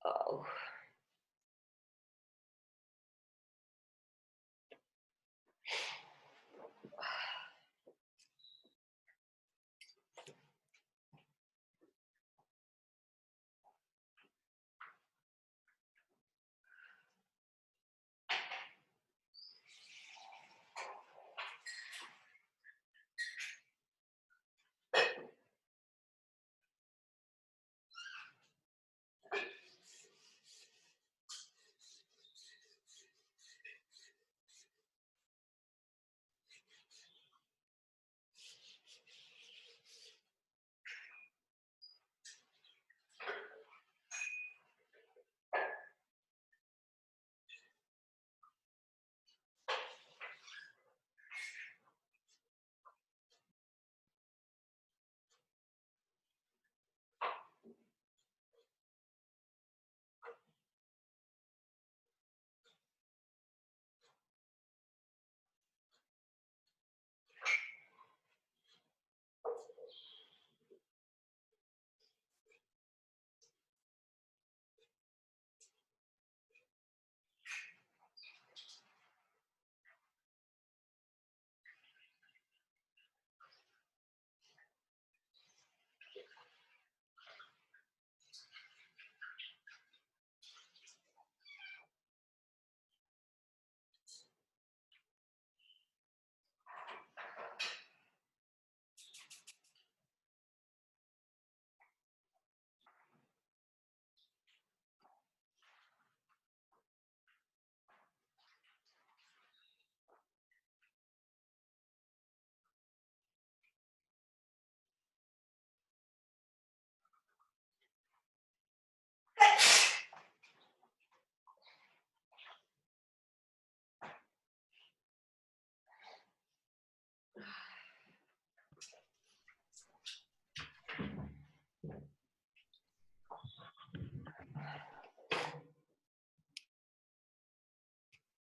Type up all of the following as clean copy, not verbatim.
Oh.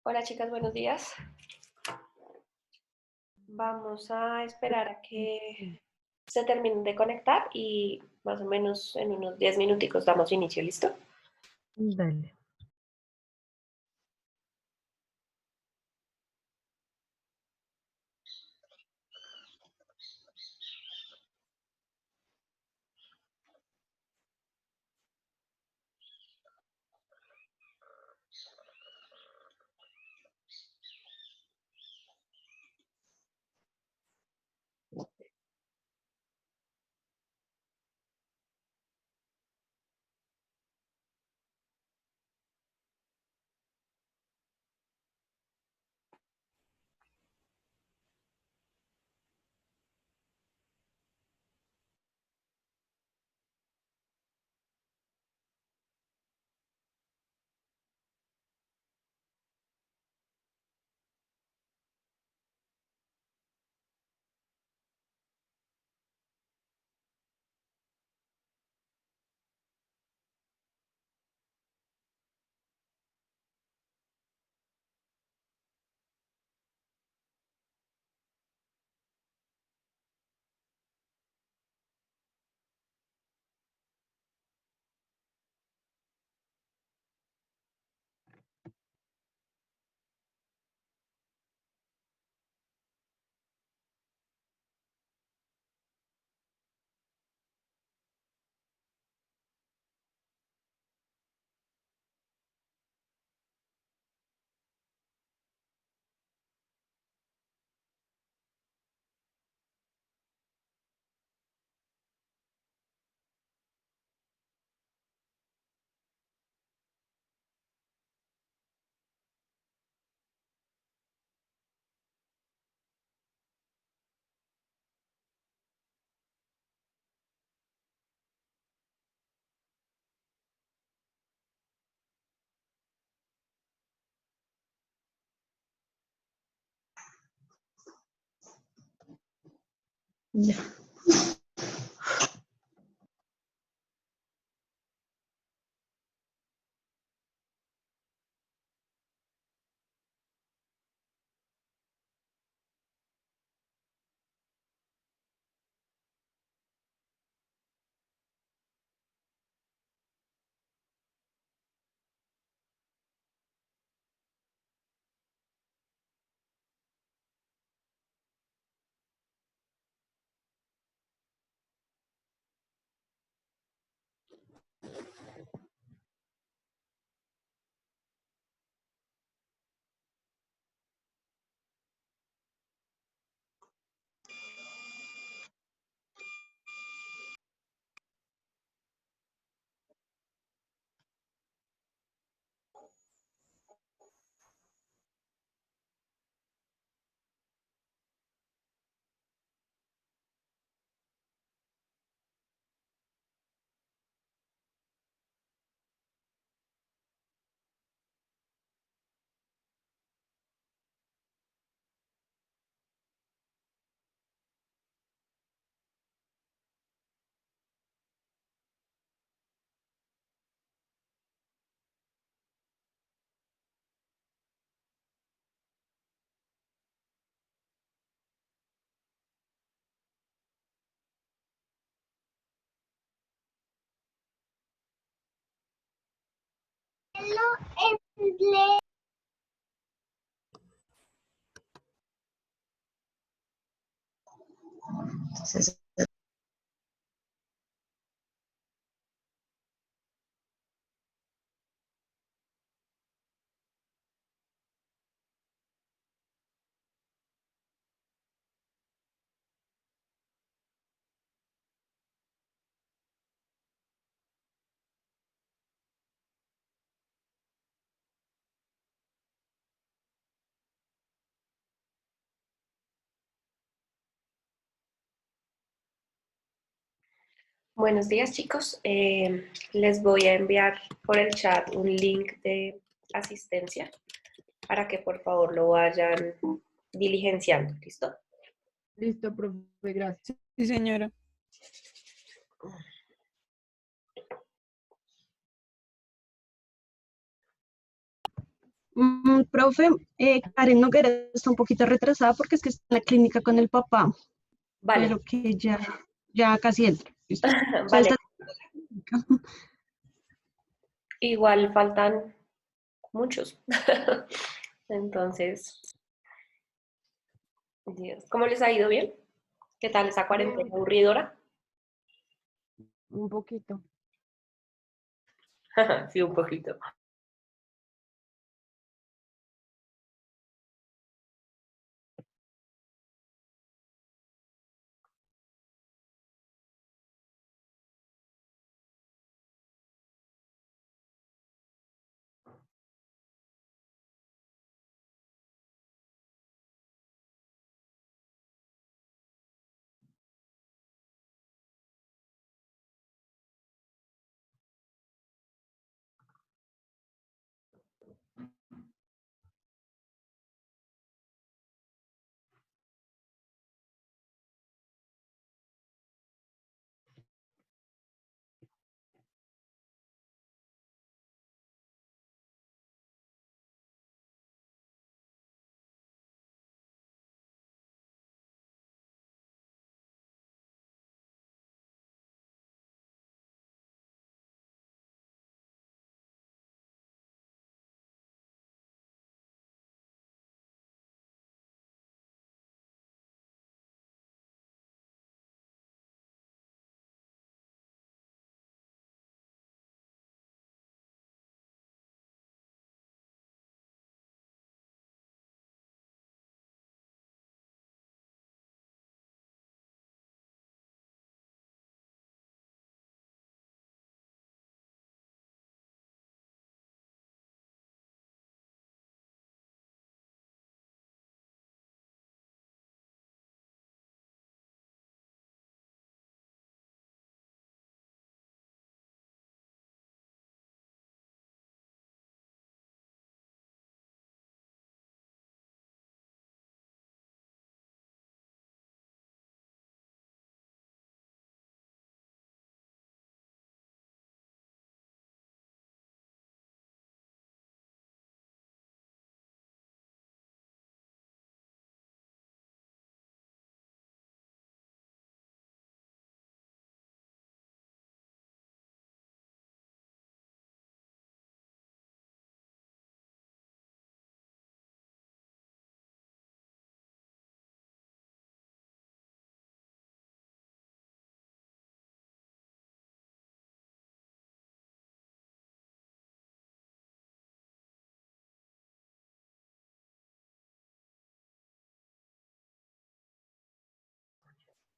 Hola chicas, buenos días. Vamos a esperar a que se terminen de conectar y más o menos en unos 10 minuticos damos inicio, ¿listo? Dale. Ya. Entonces, Buenos días, chicos. Les voy a enviar por el chat un link de asistencia para que por favor lo vayan diligenciando. ¿Listo? Listo, profe, gracias. Sí, señora. Profe, Karen Noguera está un poquito retrasada porque es que está en la clínica con el papá, Vale, pero que ya casi entra. ¿Listo? O sea, vale. está- Igual faltan muchos. Entonces, Dios, ¿cómo les ha ido bien? ¿Qué tal esa cuarentena Bien, aburridora? un poquito. Sí, un poquito.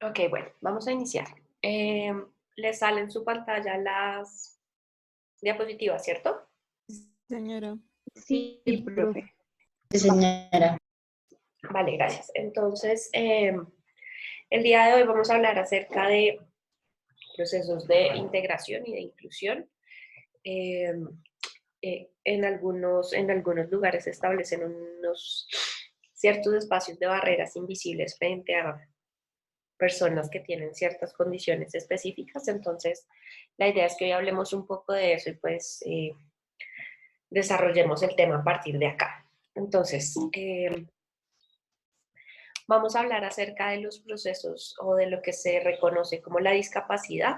Ok, bueno, vamos a iniciar. Les salen en su pantalla las diapositivas, ¿cierto? Señora. Sí, Sí, profe. profe. sí, señora. Vale, gracias. Entonces, el día de hoy vamos a hablar acerca de procesos de integración y de inclusión. Eh, en algunos lugares se establecen unos ciertos espacios de barreras invisibles frente a personas que tienen ciertas condiciones específicas. Entonces, la idea es que hoy hablemos un poco de eso y pues desarrollemos el tema a partir de acá. Entonces, vamos a hablar acerca de los procesos o de lo que se reconoce como la discapacidad.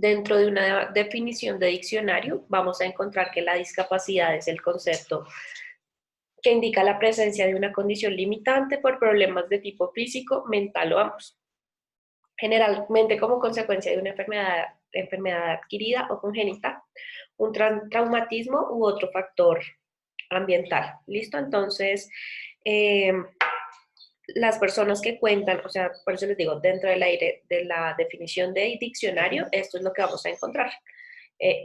Dentro de una definición de diccionario, vamos a encontrar que la discapacidad es el concepto que indica la presencia de una condición limitante por problemas de tipo físico, mental o ambos, generalmente como consecuencia de una enfermedad adquirida o congénita, un traumatismo u otro factor ambiental. ¿Listo? Entonces, eh, las personas que cuentan, o sea, por eso les digo, dentro del aire de la definición de diccionario, esto es lo que vamos a encontrar.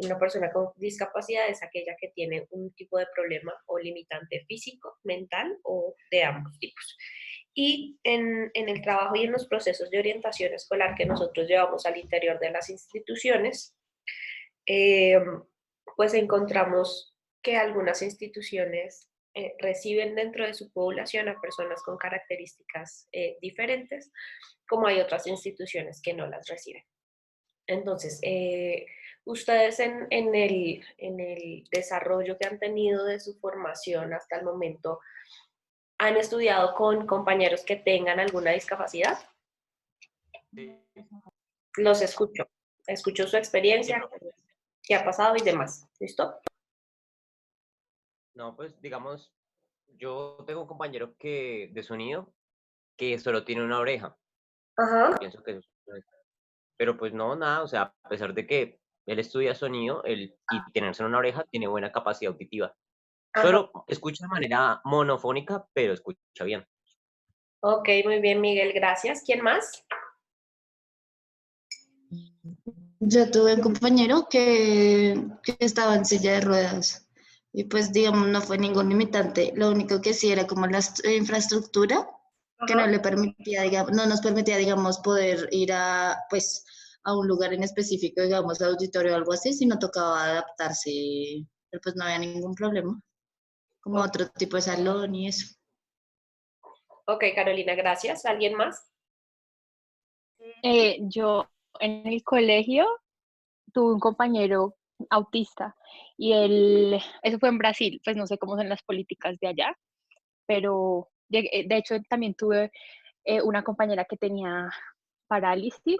Una persona con discapacidad es aquella que tiene un tipo de problema o limitante físico, mental o de ambos tipos. Y en el trabajo y en los procesos de orientación escolar que nosotros llevamos al interior de las instituciones, eh, pues encontramos que algunas instituciones reciben dentro de su población a personas con características diferentes, como hay otras instituciones que no las reciben. Entonces, ustedes en el desarrollo que han tenido de su formación hasta el momento, ¿han estudiado con compañeros que tengan alguna discapacidad? Sí, Los escucho. Escucho su sí, experiencia, qué ha pasado y demás. ¿Listo? no, pues digamos, yo tengo un compañero que de sonido que solo tiene una oreja. Ajá. Pienso que pero pues no, nada, o sea, a pesar de que él estudia sonido, él y tener solo una oreja tiene buena capacidad auditiva. Ajá. Solo escucha de manera monofónica, pero escucha bien. Ok, muy bien, Miguel, gracias. ¿Quién más? Yo tuve un compañero que estaba en silla de ruedas y pues digamos no fue ningún limitante, lo único que sí era como la infraestructura que no Ajá. le permitía, digamos, no nos permitía, digamos, poder ir a, pues, a un lugar en específico, digamos, auditorio o algo así, sino tocaba adaptarse, pero pues no había ningún problema, como Ok, otro tipo de salón y eso. ok, Carolina, gracias. ¿Alguien más? Yo en el colegio tuve un compañero autista y eso fue en Brasil, pues no sé cómo son las políticas de allá, pero de hecho también tuve una compañera que tenía parálisis,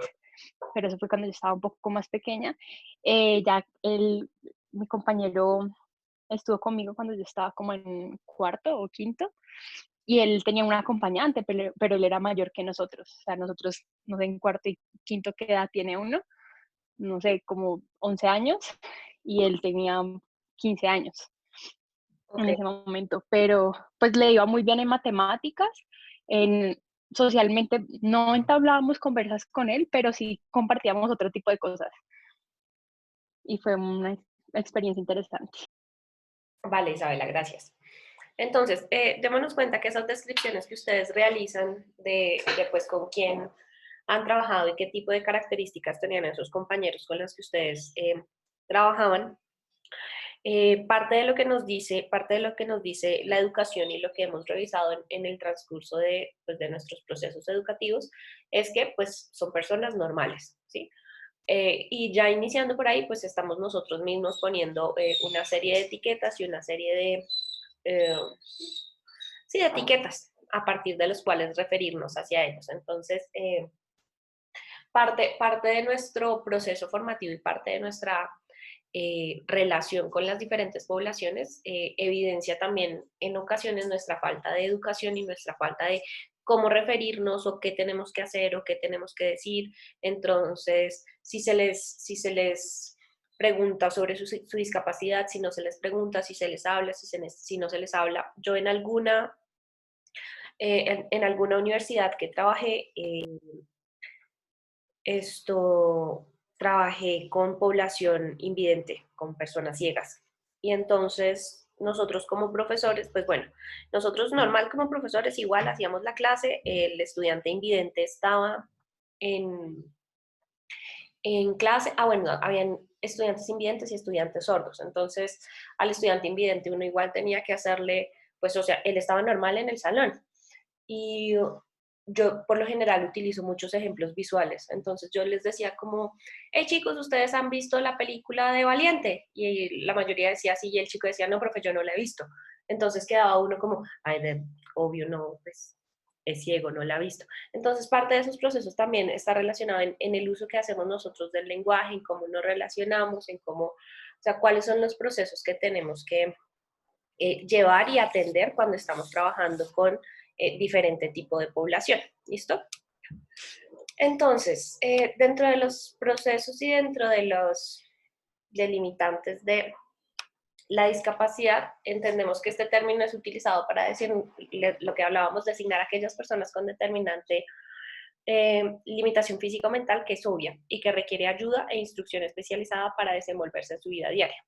pero eso fue cuando yo estaba un poco más pequeña. Mi compañero estuvo conmigo cuando yo estaba como en cuarto o quinto y él tenía un acompañante, pero él era mayor que nosotros. O sea, nosotros, no sé, en cuarto y quinto qué edad tiene uno, no sé, como 11 años, y él tenía 15 años Ok, en ese momento, pero pues le iba muy bien en matemáticas, en, socialmente no entablábamos conversas con él, pero sí compartíamos otro tipo de cosas y fue una experiencia interesante. vale, Isabela, gracias. Entonces, démonos cuenta que esas descripciones que ustedes realizan de pues con quién han trabajado y qué tipo de características tenían esos compañeros con los que ustedes trabajaban, parte de lo que nos dice la educación y lo que hemos revisado en el transcurso pues, de nuestros procesos educativos es que pues son personas normales, ¿sí? Y ya iniciando por ahí, pues estamos nosotros mismos poniendo una serie de etiquetas y una serie eh, sí, de etiquetas a partir de los cuales referirnos hacia ellos. Entonces, parte de nuestro proceso formativo y parte de nuestra relación con las diferentes poblaciones evidencia también en ocasiones nuestra falta de educación y nuestra falta de cómo referirnos o qué tenemos que hacer o qué tenemos que decir. Entonces, si se les pregunta sobre su discapacidad, si no se les pregunta, si se les habla, si no se les habla. Yo en alguna universidad que trabajé, trabajé con población invidente, con personas ciegas. Y entonces nosotros como profesores, pues bueno, nosotros normal como profesores igual hacíamos la clase, el estudiante invidente estaba en, en clase, bueno, habían estudiantes invidentes y estudiantes sordos, entonces al estudiante invidente uno igual tenía que hacerle, pues o sea, él estaba normal en el salón, y yo por lo general utilizo muchos ejemplos visuales. Entonces yo les decía como, hey chicos, ¿ustedes han visto la película de Valiente? Y la mayoría decía sí, y el chico decía, no, profe, yo no la he visto. Entonces quedaba uno como, ay, obvio no, pues es ciego, no la ha visto. Entonces, parte de esos procesos también está relacionado en el uso que hacemos nosotros del lenguaje, en cómo nos relacionamos, en cómo, o sea, cuáles son los procesos que tenemos que llevar y atender cuando estamos trabajando con diferente tipo de población. ¿Listo? Entonces, dentro de los procesos y dentro de los delimitantes de la discapacidad, entendemos que este término es utilizado para decir lo que hablábamos, designar a aquellas personas con determinante limitación físico-mental que es obvia y que requiere ayuda e instrucción especializada para desenvolverse en su vida diaria.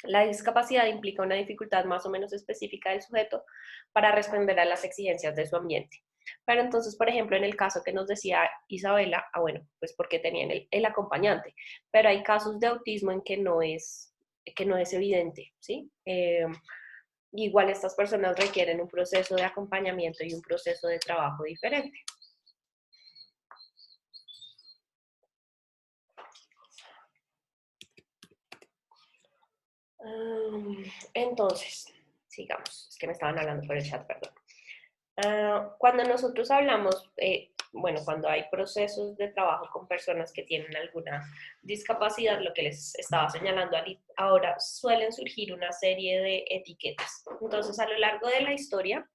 La discapacidad implica una dificultad más o menos específica del sujeto para responder a las exigencias de su ambiente. Pero entonces, por ejemplo, en el caso que nos decía Isabela, bueno, pues porque tenían el acompañante, pero hay casos de autismo en que no es evidente, ¿sí? Igual estas personas requieren un proceso de acompañamiento y un proceso de trabajo diferente. Entonces, sigamos, es que me estaban hablando por el chat, perdón. Cuando nosotros hablamos, bueno, cuando hay procesos de trabajo con personas que tienen alguna discapacidad, lo que les estaba señalando ahora, suelen surgir una serie de etiquetas. Entonces, a lo largo de la historia,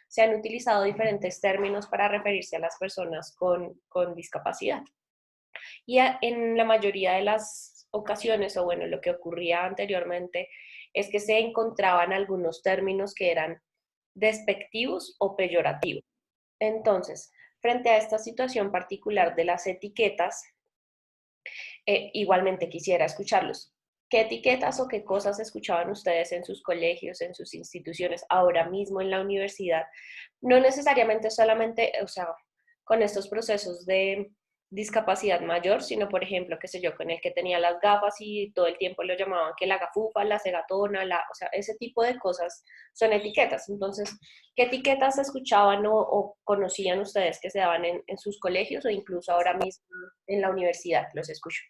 se han utilizado diferentes términos para referirse a las personas con discapacidad. Y en la mayoría de las ocasiones, o bueno, lo que ocurría anteriormente, es que se encontraban algunos términos que eran despectivos o peyorativos. Entonces, frente a esta situación particular de las etiquetas, igualmente quisiera escucharlos. ¿Qué etiquetas o qué cosas escuchaban ustedes en sus colegios, en sus instituciones, ahora mismo en la universidad? No necesariamente solamente, o sea, con estos procesos de discapacidad mayor, sino por ejemplo, qué sé yo, con el que tenía las gafas y todo el tiempo lo llamaban que la gafufa, la cegatona, o sea, ese tipo de cosas son etiquetas. Entonces, ¿qué etiquetas escuchaban o conocían ustedes que se daban en sus colegios o incluso ahora mismo en la universidad? Los escucho.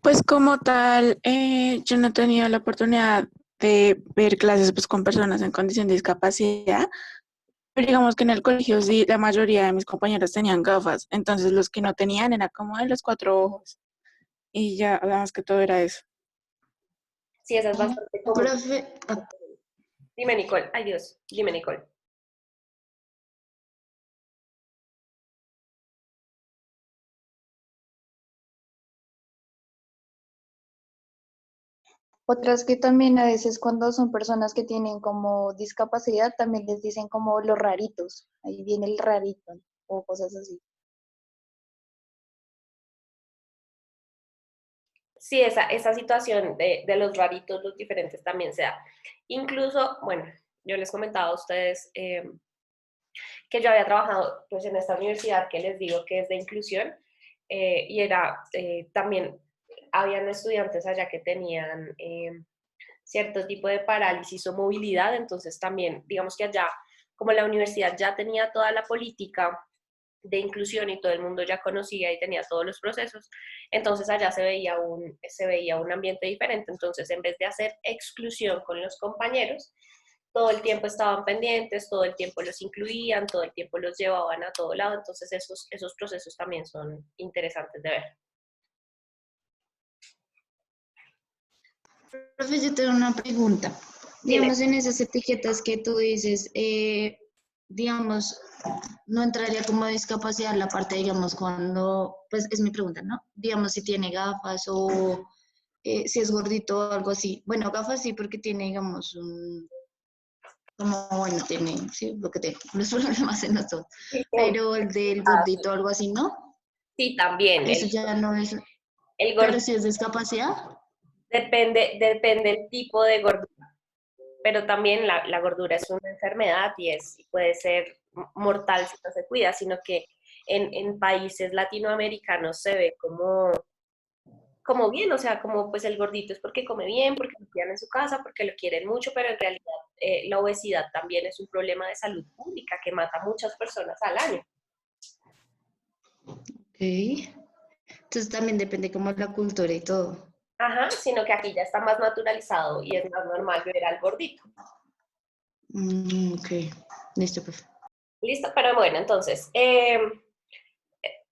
Pues como tal, yo no he tenido la oportunidad de ver clases pues, con personas en condición de discapacidad, pero digamos que en el colegio sí, la mayoría de mis compañeros tenían gafas, entonces los que no tenían era como de los 4 ojos y ya, más que todo era eso. Sí, esa es bastante común. Profe, Dime, Nicole. Ay, Dios. Dime, Nicole. Otras que también a veces cuando son personas que tienen como discapacidad, también les dicen como los raritos. Ahí viene el rarito o cosas así. Sí, esa situación de los raritos, los diferentes también se da. Incluso, bueno, yo les comentaba a ustedes que yo había trabajado pues en esta universidad que les digo que es de inclusión y era también, habían estudiantes allá que tenían cierto tipo de parálisis o movilidad, entonces también, digamos que allá, como la universidad ya tenía toda la política de inclusión y todo el mundo ya conocía y tenía todos los procesos, entonces allá se veía un ambiente diferente, entonces en vez de hacer exclusión con los compañeros, todo el tiempo estaban pendientes, todo el tiempo los incluían, todo el tiempo los llevaban a todo lado, entonces esos procesos también son interesantes de ver. profe, yo tengo una pregunta. Dime. Digamos, en esas etiquetas que tú dices, digamos, no entraría como discapacidad la parte, digamos, cuando, pues es mi pregunta, ¿no? Digamos, si tiene gafas o si es gordito o algo así. Bueno, gafas sí, porque tiene, digamos, como, bueno, tiene, sí, lo que tiene, los problemas en los ojos. Pero el del gordito o algo así, ¿no? Sí, también. Eso ya no es, El pero si es discapacidad. depende del tipo de gordura, pero también la gordura es una enfermedad y puede ser mortal si no se cuida, sino que en países latinoamericanos se ve como bien, o sea, como pues el gordito es porque come bien, porque lo cuidan en su casa, porque lo quieren mucho, pero en realidad la obesidad también es un problema de salud pública que mata a muchas personas al año. Ok. Entonces también depende como la cultura y todo. Ajá, sino que aquí ya está más naturalizado y es más normal ver al gordito. Ok, listo, profe. Listo, pero bueno, entonces,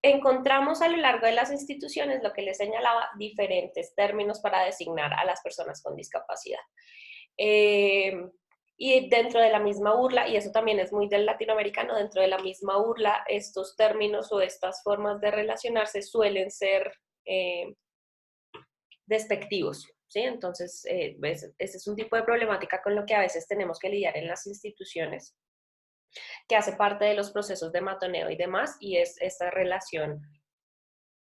encontramos a lo largo de las instituciones, lo que les señalaba, diferentes términos para designar a las personas con discapacidad. Y dentro de la misma burla, y eso también es muy del latinoamericano, dentro de la misma burla, estos términos o estas formas de relacionarse suelen ser despectivos, ¿sí? Entonces, ese es un tipo de problemática con lo que a veces tenemos que lidiar en las instituciones, que hace parte de los procesos de matoneo y demás, y es esta relación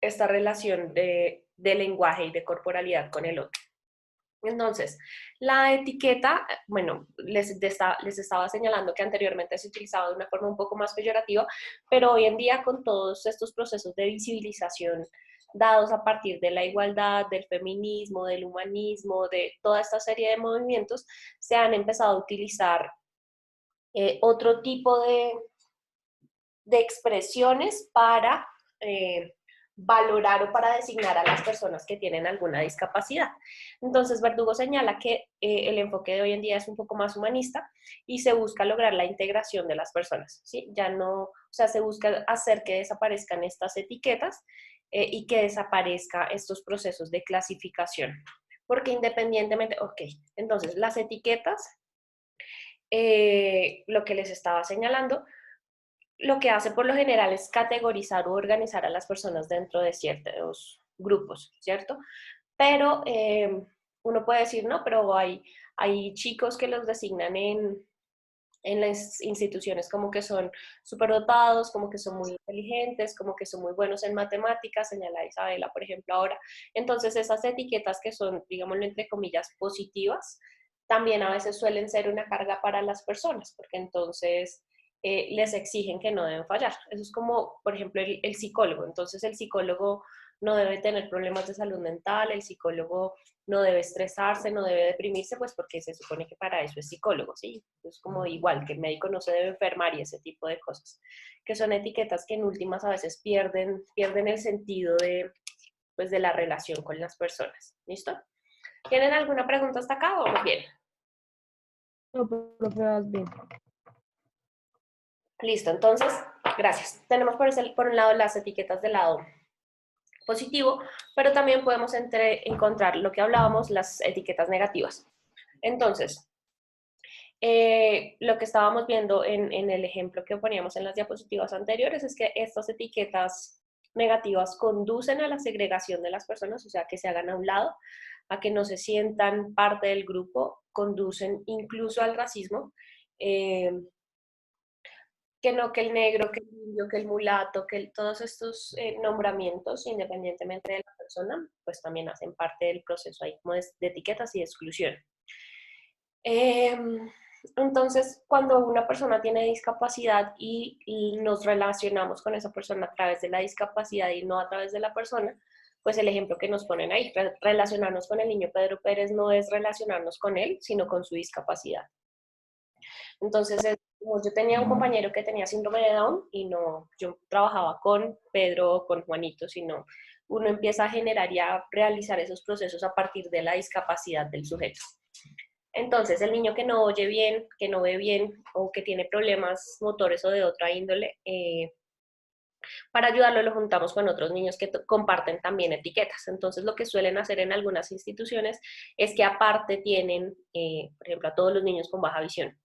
de lenguaje y de corporalidad con el otro. Entonces, la etiqueta, bueno, les estaba señalando que anteriormente se utilizaba de una forma un poco más peyorativa, pero hoy en día con todos estos procesos de visibilización dados a partir de la igualdad, del feminismo, del humanismo, de toda esta serie de movimientos, se han empezado a utilizar otro tipo de expresiones para valorar o para designar a las personas que tienen alguna discapacidad. Entonces, Verdugo señala que el enfoque de hoy en día es un poco más humanista y se busca lograr la integración de las personas, ¿sí? Ya no, o sea, se busca hacer que desaparezcan estas etiquetas y que desaparezcan estos procesos de clasificación. Porque independientemente, ok, entonces las etiquetas, lo que les estaba señalando, lo que hace por lo general es categorizar o organizar a las personas dentro de ciertos grupos, ¿cierto? Pero uno puede decir, no, pero hay chicos que los designan en las instituciones como que son superdotados, como que son muy inteligentes, como que son muy buenos en matemáticas, señala Isabela, por ejemplo, ahora. Entonces, esas etiquetas que son, digámoslo entre comillas, positivas, también a veces suelen ser una carga para las personas, porque entonces les exigen que no deben fallar. Eso es como, por ejemplo, el psicólogo. Entonces, el psicólogo no debe tener problemas de salud mental, el psicólogo no debe estresarse, no debe deprimirse, pues porque se supone que para eso es psicólogo, ¿sí? Es como igual que el médico no se debe enfermar y ese tipo de cosas, que son etiquetas que en últimas a veces pierden el sentido pues, de la relación con las personas. ¿Listo? ¿Tienen alguna pregunta hasta acá o vamos bien? No, profe, vas bien. Listo, entonces, gracias. Tenemos por un lado las etiquetas del lado positivo, pero también podemos encontrar lo que hablábamos, las etiquetas negativas. Entonces, lo que estábamos viendo en el ejemplo que poníamos en las diapositivas anteriores es que estas etiquetas negativas conducen a la segregación de las personas, o sea, que se hagan a un lado, a que no se sientan parte del grupo, conducen incluso al racismo, que no, que el negro, que el indio, que el mulato, que todos estos nombramientos, independientemente de la persona, pues también hacen parte del proceso ahí como de etiquetas y de exclusión. Entonces, cuando una persona tiene discapacidad y nos relacionamos con esa persona a través de la discapacidad y no a través de la persona, pues el ejemplo que nos ponen ahí, relacionarnos con el niño Pedro Pérez no es relacionarnos con él, sino con su discapacidad. Entonces, yo tenía un compañero que tenía síndrome de Down y no, yo trabajaba con Pedro o con Juanito, sino uno empieza a generar y a realizar esos procesos a partir de la discapacidad del sujeto. Entonces, el niño que no oye bien, que no ve bien o que tiene problemas motores o de otra índole, para ayudarlo lo juntamos con otros niños que comparten también etiquetas. Entonces, lo que suelen hacer en algunas instituciones es que aparte tienen, por ejemplo, a todos los niños con baja visión.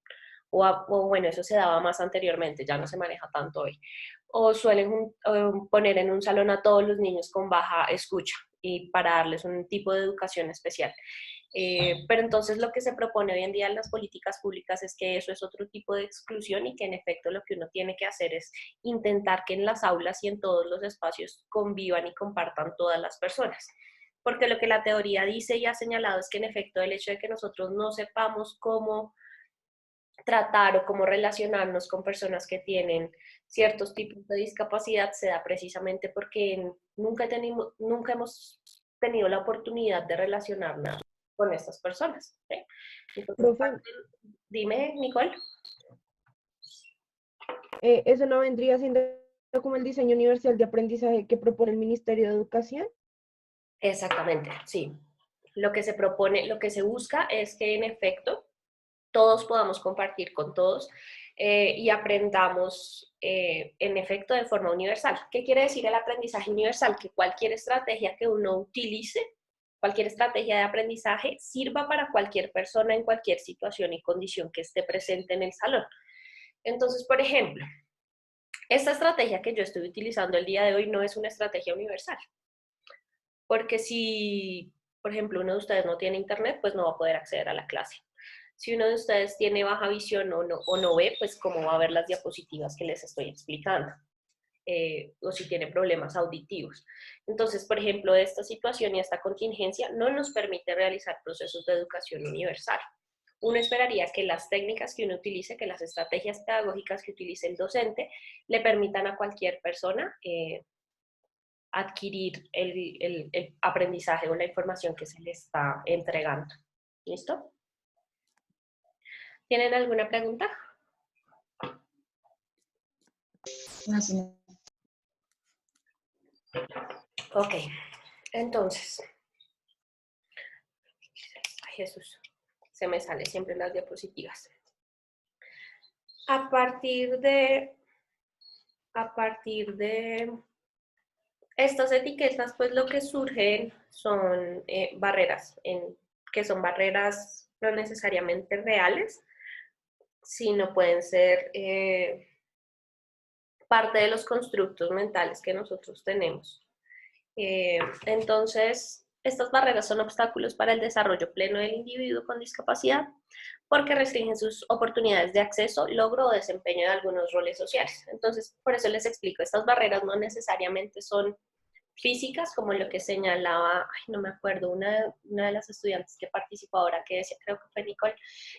O bueno, eso se daba más anteriormente, ya no se maneja tanto hoy. O suelen poner en un salón a todos los niños con baja escucha y para darles un tipo de educación especial. Pero entonces lo que se propone hoy en día en las políticas públicas es que eso es otro tipo de exclusión y que en efecto lo que uno tiene que hacer es intentar que en las aulas y en todos los espacios convivan y compartan todas las personas. Porque lo que la teoría dice y ha señalado es que en efecto el hecho de que nosotros no sepamos cómo tratar o cómo relacionarnos con personas que tienen ciertos tipos de discapacidad se da precisamente porque nunca hemos tenido la oportunidad de relacionarnos con estas personas. ¿sí? Entonces, Profe, Dime, Nicole. ¿Eso no vendría siendo como el diseño universal de aprendizaje que propone el Ministerio de Educación? Exactamente, sí. Lo que se propone, lo que se busca es que en efecto todos podamos compartir con todos y aprendamos en efecto de forma universal. ¿Qué quiere decir el aprendizaje universal? Que cualquier estrategia que uno utilice, cualquier estrategia de aprendizaje sirva para cualquier persona en cualquier situación y condición que esté presente en el salón. Entonces, por ejemplo, esta estrategia que yo estoy utilizando el día de hoy no es una estrategia universal, porque si, por ejemplo, uno de ustedes no tiene internet, pues no va a poder acceder a la clase. Si uno de ustedes tiene baja visión o no ve, pues cómo va a ver las diapositivas que les estoy explicando. O si tiene problemas auditivos. Entonces, por ejemplo, esta situación y esta contingencia no nos permite realizar procesos de educación universal. Uno esperaría que las técnicas que uno utilice, que las estrategias pedagógicas que utilice el docente, le permitan a cualquier persona adquirir el aprendizaje o la información que se le está entregando. ¿Listo? ¿Tienen alguna pregunta? No sé. Ok, entonces, ay Jesús, se me salen siempre las diapositivas. A partir de estas etiquetas, pues lo que surgen son barreras, que son barreras no necesariamente reales, sino pueden ser parte de los constructos mentales que nosotros tenemos. Entonces, estas barreras son obstáculos para el desarrollo pleno del individuo con discapacidad porque restringen sus oportunidades de acceso, logro o desempeño de algunos roles sociales. Entonces, por eso les explico, estas barreras no necesariamente son físicas, como lo que señalaba, ay, no me acuerdo, una de las estudiantes que participó ahora, que decía, creo que fue Nicole,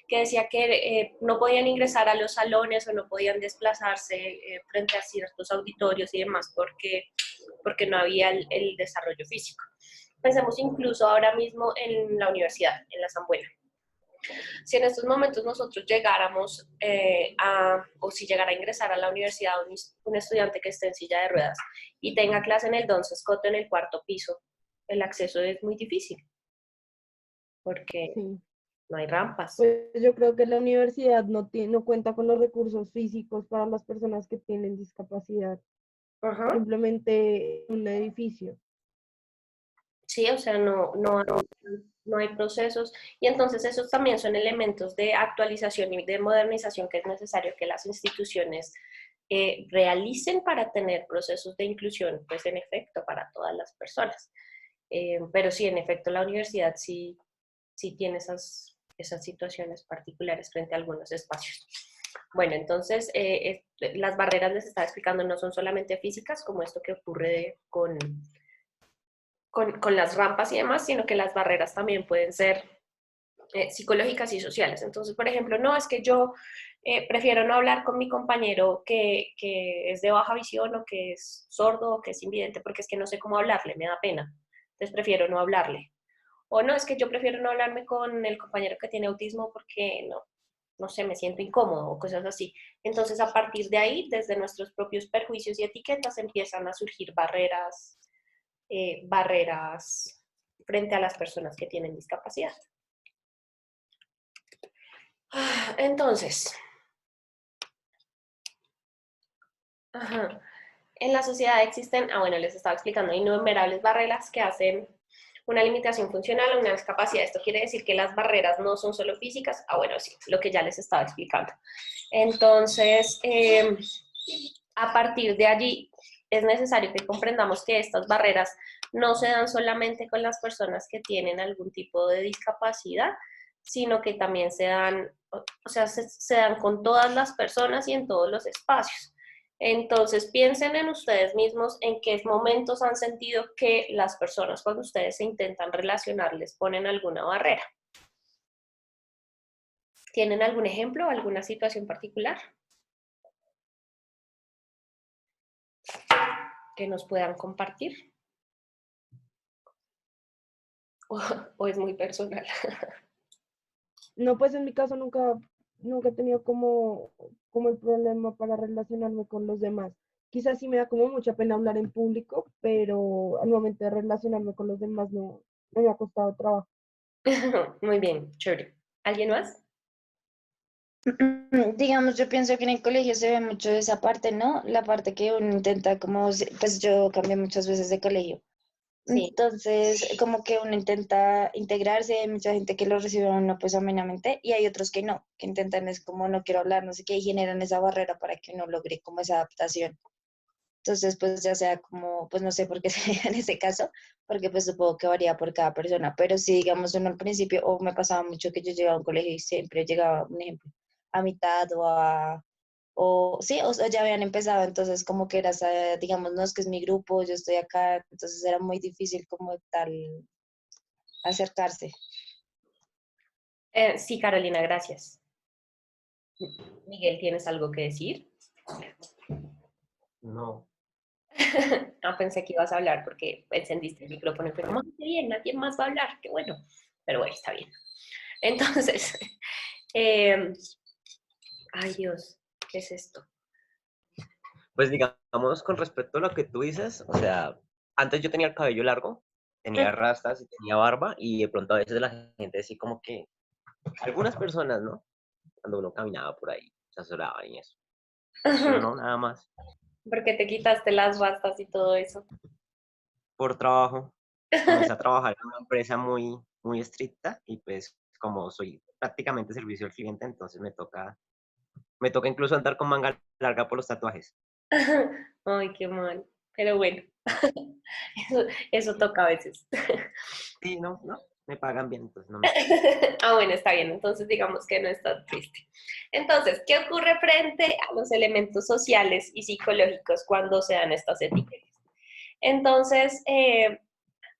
que decía que no podían ingresar a los salones o no podían desplazarse frente a ciertos auditorios y demás porque no había el desarrollo físico. Pensemos incluso ahora mismo en la universidad, en la Zambuena. Si en estos momentos nosotros llegáramos o si llegara a ingresar a la universidad un estudiante que esté en silla de ruedas y tenga clase en el Don Scott en el cuarto piso, el acceso es muy difícil porque Sí. no hay rampas. Pues yo creo que la universidad no cuenta con los recursos físicos para las personas que tienen discapacidad. Ajá. Simplemente un edificio. Sí, o sea, no hay procesos. Y entonces esos también son elementos de actualización y de modernización que es necesario que las instituciones realicen para tener procesos de inclusión, pues en efecto, para todas las personas. Pero sí, en efecto, la universidad sí tiene esas situaciones particulares frente a algunos espacios. Bueno, entonces, las barreras les estaba explicando no son solamente físicas, como esto que ocurre con las rampas y demás, sino que las barreras también pueden ser psicológicas y sociales. Entonces, por ejemplo, no, es que yo prefiero no hablar con mi compañero que es de baja visión o que es sordo o que es invidente porque es que no sé cómo hablarle, me da pena. Entonces prefiero no hablarle. O no, es que yo prefiero no hablarme con el compañero que tiene autismo porque no sé, me siento incómodo o cosas así. Entonces, a partir de ahí, desde nuestros propios perjuicios y etiquetas, empiezan a surgir barreras frente a las personas que tienen discapacidad. Entonces, en la sociedad existen, bueno, les estaba explicando, innumerables barreras que hacen una limitación funcional o una discapacidad. Esto quiere decir que las barreras no son solo físicas, bueno, sí, lo que ya les estaba explicando. Entonces, a partir de allí, es necesario que comprendamos que estas barreras no se dan solamente con las personas que tienen algún tipo de discapacidad, sino que también se dan, o sea, se dan con todas las personas y en todos los espacios. Entonces, piensen en ustedes mismos en qué momentos han sentido que las personas cuando ustedes se intentan relacionar les ponen alguna barrera. ¿Tienen algún ejemplo, alguna situación particular que nos puedan compartir? ¿O es muy personal? No, pues en mi caso nunca nunca he tenido como el problema para relacionarme con los demás. Quizás sí me da como mucha pena hablar en público, pero al momento de relacionarme con los demás no me ha costado trabajo. Muy bien, chévere. ¿Alguien más? Digamos, yo pienso que en el colegio se ve mucho esa parte, ¿no? La parte que uno intenta como, pues yo cambié muchas veces de colegio. Sí. Entonces, como que uno intenta integrarse, hay mucha gente que lo recibe a uno pues amenamente y hay otros que no, que intentan es como no quiero hablar, no sé qué, y generan esa barrera para que uno logre como esa adaptación. Entonces, pues ya sea como, pues no sé por qué se en ese caso, porque pues supongo que varía por cada persona, pero si digamos uno al principio, o me pasaba mucho que yo llegaba a un colegio y siempre llegaba, un ejemplo, a mitad o sí, o sea, ya habían empezado, entonces como que era, digamos, no es que es mi grupo, yo estoy acá, entonces era muy difícil como tal acercarse. Sí, Carolina, gracias. Miguel, ¿tienes algo que decir? No. No, pensé que ibas a hablar porque encendiste el micrófono y fue como, qué bien, nadie más va a hablar, qué bueno. Pero bueno, está bien. Entonces, eh, ay Dios, ¿qué es esto? Pues digamos, con respecto a lo que tú dices, o sea, antes yo tenía el cabello largo, tenía rastas y tenía barba, y de pronto a veces la gente así como que, algunas personas, ¿no? Cuando uno caminaba por ahí, se asoraban y eso. Pero no, nada más. Porque te quitaste las bastas y todo eso. Por trabajo, comencé a trabajar en una empresa muy estricta y pues como soy prácticamente servicio al cliente, entonces me toca incluso andar con manga larga por los tatuajes. Ay, qué mal. Pero bueno, eso toca a veces. Sí, no, no, me pagan bien, entonces no me quejo. Ah, bueno, está bien. Entonces digamos que no está triste. Entonces, ¿qué ocurre frente a los elementos sociales y psicológicos cuando se dan estas etiquetas? Entonces,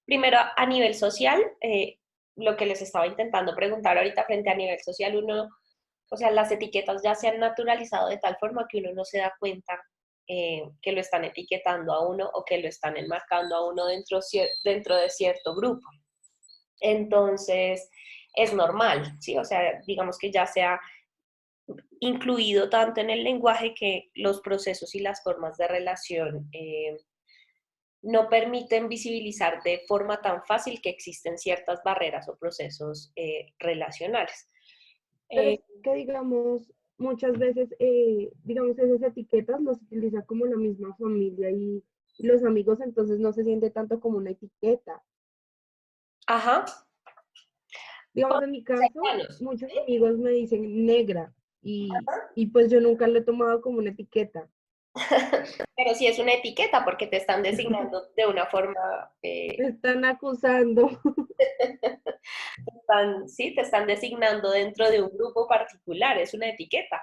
primero a nivel social, lo que les estaba intentando preguntar ahorita frente a nivel social, uno, o sea, las etiquetas ya se han naturalizado de tal forma que uno no se da cuenta que lo están etiquetando a uno o que lo están enmarcando a uno dentro de cierto grupo. Entonces, es normal, ¿sí? O sea, digamos que ya se ha incluido tanto en el lenguaje que los procesos y las formas de relación no permiten visibilizar de forma tan fácil que existen ciertas barreras o procesos relacionales. Pero Eh, es que, digamos, muchas veces, digamos, esas etiquetas las utiliza como la misma familia y los amigos, entonces no se siente tanto como una etiqueta. ajá, Digamos, con en mi caso, cercanos, muchos ¿sí? amigos me dicen negra y pues yo nunca lo he tomado como una etiqueta. Pero sí es una etiqueta porque te están designando de una forma, Me están acusando. sí, te están designando dentro de un grupo particular, es una etiqueta.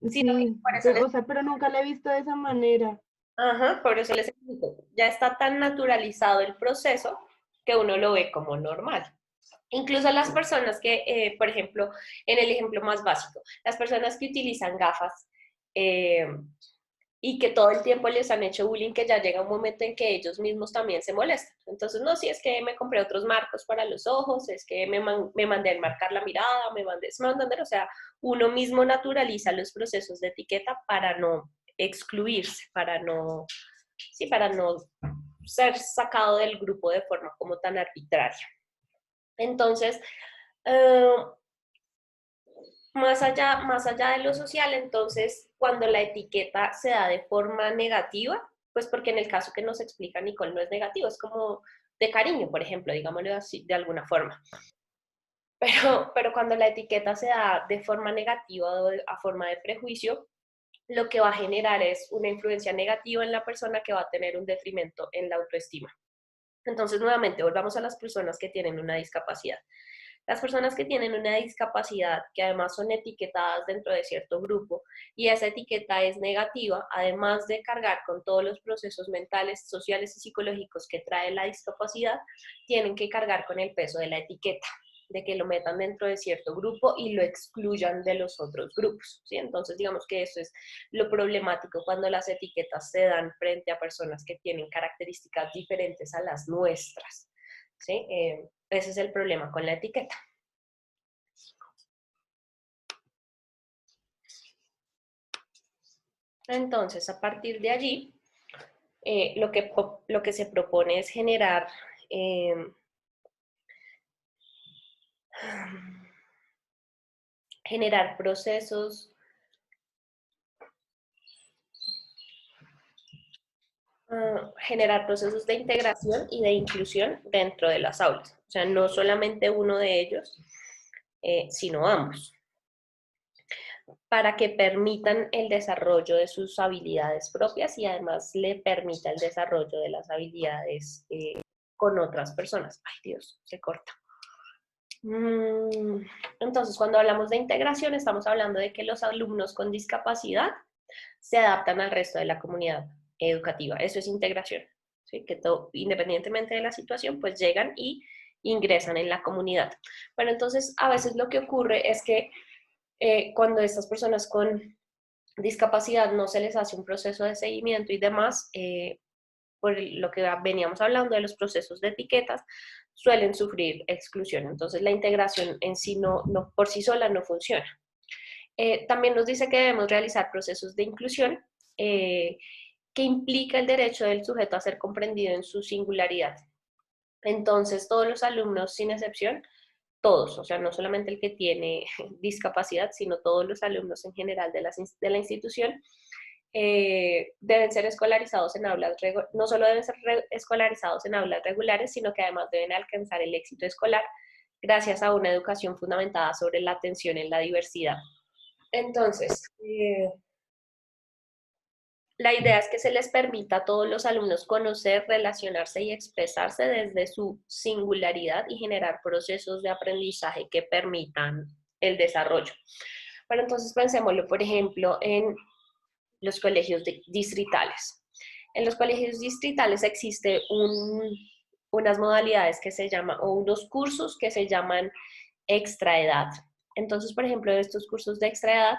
Sí, Sí, por eso les, o sea, pero nunca la he visto de esa manera. ajá, por eso les explico. Ya está tan naturalizado el proceso que uno lo ve como normal. Incluso las personas que, por ejemplo, en el ejemplo más básico, las personas que utilizan gafas eh, y que todo el tiempo les han hecho bullying, que ya llega un momento en que ellos mismos también se molestan. Entonces, no, si es que me compré otros marcos para los ojos, es que me mandé a enmarcar la mirada, se me van a entender, o sea, uno mismo naturaliza los procesos de etiqueta para no excluirse, para no ser sacado del grupo de forma como tan arbitraria. Entonces, eh, más allá de lo social, entonces, cuando la etiqueta se da de forma negativa, pues porque en el caso que nos explica Nicole no es negativo, es como de cariño, por ejemplo, digámoslo así, de alguna forma. Pero cuando la etiqueta se da de forma negativa o a forma de prejuicio, lo que va a generar es una influencia negativa en la persona que va a tener un detrimento en la autoestima. Entonces, nuevamente, volvamos a las personas que tienen una discapacidad. Las personas que tienen una discapacidad, que además son etiquetadas dentro de cierto grupo, y esa etiqueta es negativa, además de cargar con todos los procesos mentales, sociales y psicológicos que trae la discapacidad, tienen que cargar con el peso de la etiqueta, de que lo metan dentro de cierto grupo y lo excluyan de los otros grupos, ¿sí? Entonces, digamos que eso es lo problemático cuando las etiquetas se dan frente a personas que tienen características diferentes a las nuestras, ¿sí? Ese es el problema con la etiqueta. Entonces, a partir de allí, lo que se propone es generar procesos de integración y de inclusión dentro de las aulas. O sea, no solamente uno de ellos, sino ambos, para que permitan el desarrollo de sus habilidades propias y además le permita el desarrollo de las habilidades con otras personas. Ay, Dios, se corta. Entonces, cuando hablamos de integración, estamos hablando de que los alumnos con discapacidad se adaptan al resto de la comunidad educativa. Eso es integración, ¿sí? Que independientemente de la situación, pues llegan y ingresan en la comunidad. Bueno, entonces, a veces lo que ocurre es que cuando estas personas con discapacidad no se les hace un proceso de seguimiento y demás, por lo que veníamos hablando de los procesos de etiquetas, suelen sufrir exclusión. Entonces la integración en sí no por sí sola no funciona. También nos dice que debemos realizar procesos de inclusión que implica el derecho del sujeto a ser comprendido en su singularidad. Entonces todos los alumnos, sin excepción, todos, o sea, no solamente el que tiene discapacidad, sino todos los alumnos en general de la institución, deben ser escolarizados en aulas, no solo deben ser escolarizados en aulas regulares, sino que además deben alcanzar el éxito escolar gracias a una educación fundamentada sobre la atención en la diversidad. Entonces, la idea es que se les permita a todos los alumnos conocer, relacionarse y expresarse desde su singularidad y generar procesos de aprendizaje que permitan el desarrollo. Bueno, entonces pensémoslo, por ejemplo, en los colegios distritales. En los colegios distritales existe unas modalidades que se llaman, o unos cursos que se llaman extraedad. Entonces, por ejemplo, en estos cursos de extraedad,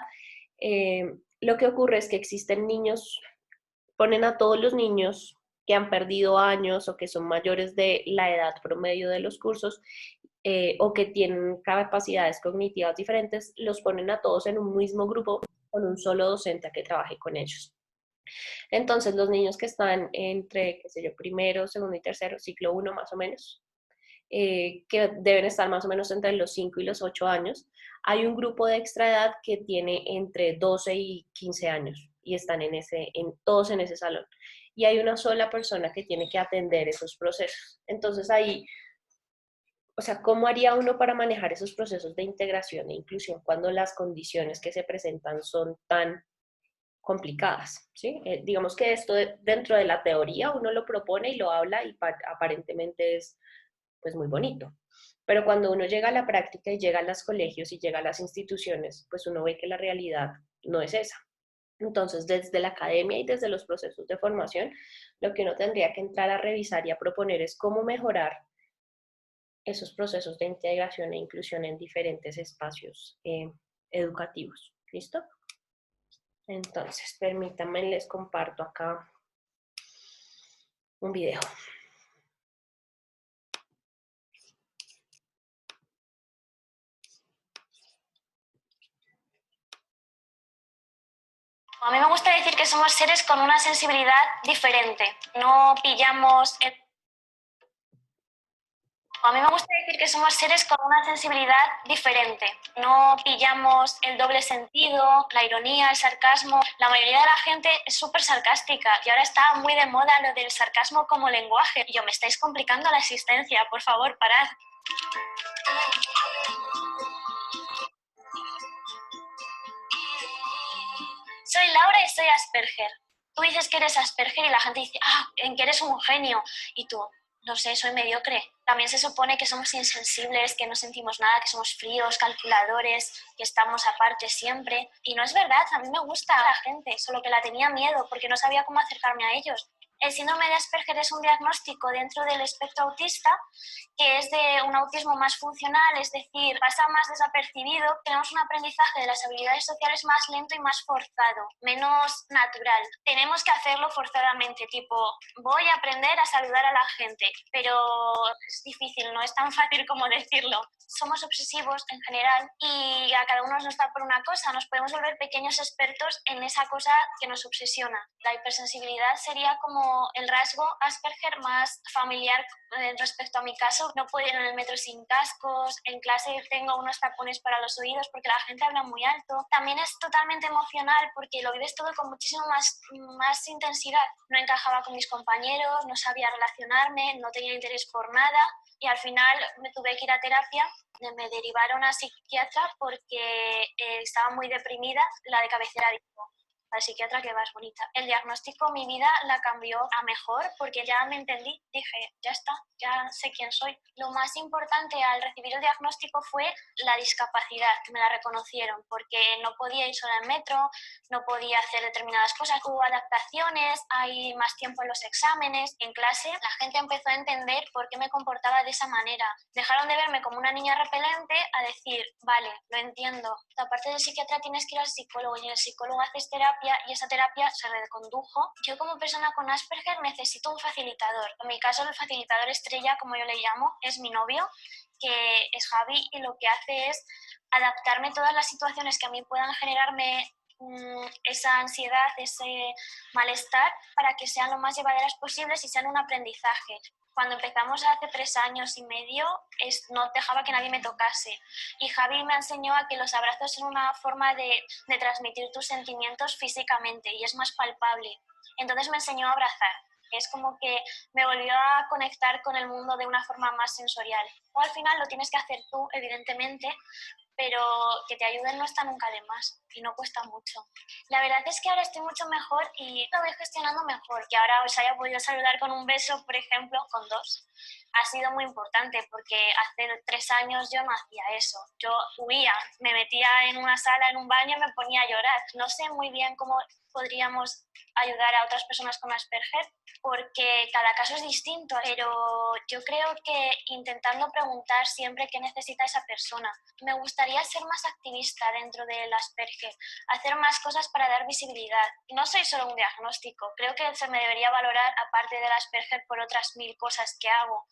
lo que ocurre es que existen niños, ponen a todos los niños que han perdido años o que son mayores de la edad promedio de los cursos o que tienen capacidades cognitivas diferentes, los ponen a todos en un mismo grupo con un solo docente a que trabaje con ellos. Entonces, los niños que están entre, qué sé yo, primero, segundo y tercero, ciclo 1 más o menos, que deben estar más o menos entre los 5 y los 8 años, hay un grupo de extraedad que tiene entre 12 y 15 años y están todos en ese salón. Y hay una sola persona que tiene que atender esos procesos. Entonces ahí, o sea, ¿cómo haría uno para manejar esos procesos de integración e inclusión cuando las condiciones que se presentan son tan complicadas? ¿Sí? Digamos que esto dentro de la teoría uno lo propone y lo habla y aparentemente es pues muy bonito. Pero cuando uno llega a la práctica y llega a los colegios y llega a las instituciones, pues uno ve que la realidad no es esa. Entonces, desde la academia y desde los procesos de formación, lo que uno tendría que entrar a revisar y a proponer es cómo mejorar esos procesos de integración e inclusión en diferentes espacios educativos. ¿Listo? Entonces, permítanme, les comparto acá un video. A mí me gusta decir que somos seres con una sensibilidad diferente. No pillamos el... A mí me gusta decir que somos seres con una sensibilidad diferente. No pillamos el doble sentido, la ironía, el sarcasmo. La mayoría de la gente es súper sarcástica y ahora está muy de moda lo del sarcasmo como lenguaje. Y yo, me estáis complicando la existencia, por favor, parad. Soy Laura y soy Asperger. Tú dices que eres Asperger y la gente dice, en que eres un genio. Y tú, no sé, soy mediocre. También se supone que somos insensibles, que no sentimos nada, que somos fríos, calculadores, que estamos aparte siempre. Y no es verdad, a mí me gusta la gente, solo que la tenía miedo porque no sabía cómo acercarme a ellos. El síndrome de Asperger es un diagnóstico dentro del espectro autista que es de un autismo más funcional, es decir, pasa más desapercibido. Tenemos un aprendizaje de las habilidades sociales más lento y más forzado, menos natural. Tenemos que hacerlo forzadamente, tipo, voy a aprender a saludar a la gente, pero es difícil, no es tan fácil como decirlo. Somos obsesivos en general y a cada uno nos da por una cosa, nos podemos volver pequeños expertos en esa cosa que nos obsesiona. La hipersensibilidad sería como el rasgo Asperger más familiar respecto a mi caso. No puedo ir en el metro sin cascos, en clase tengo unos tapones para los oídos porque la gente habla muy alto. También es totalmente emocional porque lo vives todo con muchísimo más intensidad. No encajaba con mis compañeros, no sabía relacionarme, no tenía interés por nada y al final me tuve que ir a terapia. Me derivaron a psiquiatra porque estaba muy deprimida. La de cabecera dijo: al psiquiatra que vas bonita. El diagnóstico mi vida la cambió a mejor porque ya me entendí, dije, ya está, ya sé quién soy. Lo más importante al recibir el diagnóstico fue la discapacidad, que me la reconocieron, porque no podía ir sola en metro, no podía hacer determinadas cosas, hubo adaptaciones, hay más tiempo en los exámenes. En clase la gente empezó a entender por qué me comportaba de esa manera. Dejaron de verme como una niña repelente a decir, vale, lo entiendo. Aparte del psiquiatra tienes que ir al psicólogo y en el psicólogo haces terapia y esa terapia se recondujo. Yo como persona con Asperger necesito un facilitador. En mi caso el facilitador estrella, como yo le llamo, es mi novio, que es Javi, y lo que hace es adaptarme todas las situaciones que a mí puedan generarme esa ansiedad, ese malestar, para que sean lo más llevaderas posibles y sean un aprendizaje. Cuando empezamos hace 3 años y medio, no dejaba que nadie me tocase. Y Javi me enseñó a que los abrazos son una forma de transmitir tus sentimientos físicamente y es más palpable. Entonces me enseñó a abrazar. Es como que me volvió a conectar con el mundo de una forma más sensorial. O al final lo tienes que hacer tú, evidentemente, pero que te ayuden no está nunca de más y no cuesta mucho. La verdad es que ahora estoy mucho mejor y lo voy gestionando mejor. Que ahora os haya podido saludar con un beso, por ejemplo, con 2, ha sido muy importante porque hace 3 años yo no hacía eso. Yo huía, me metía en una sala, en un baño y me ponía a llorar. No sé muy bien cómo podríamos ayudar a otras personas con Asperger porque cada caso es distinto, pero yo creo que intentando preguntar siempre qué necesita esa persona. Me gustaría ser más activista dentro del Asperger, hacer más cosas para dar visibilidad. No soy solo un diagnóstico, creo que se me debería valorar aparte del Asperger por otras 1000 cosas que hago,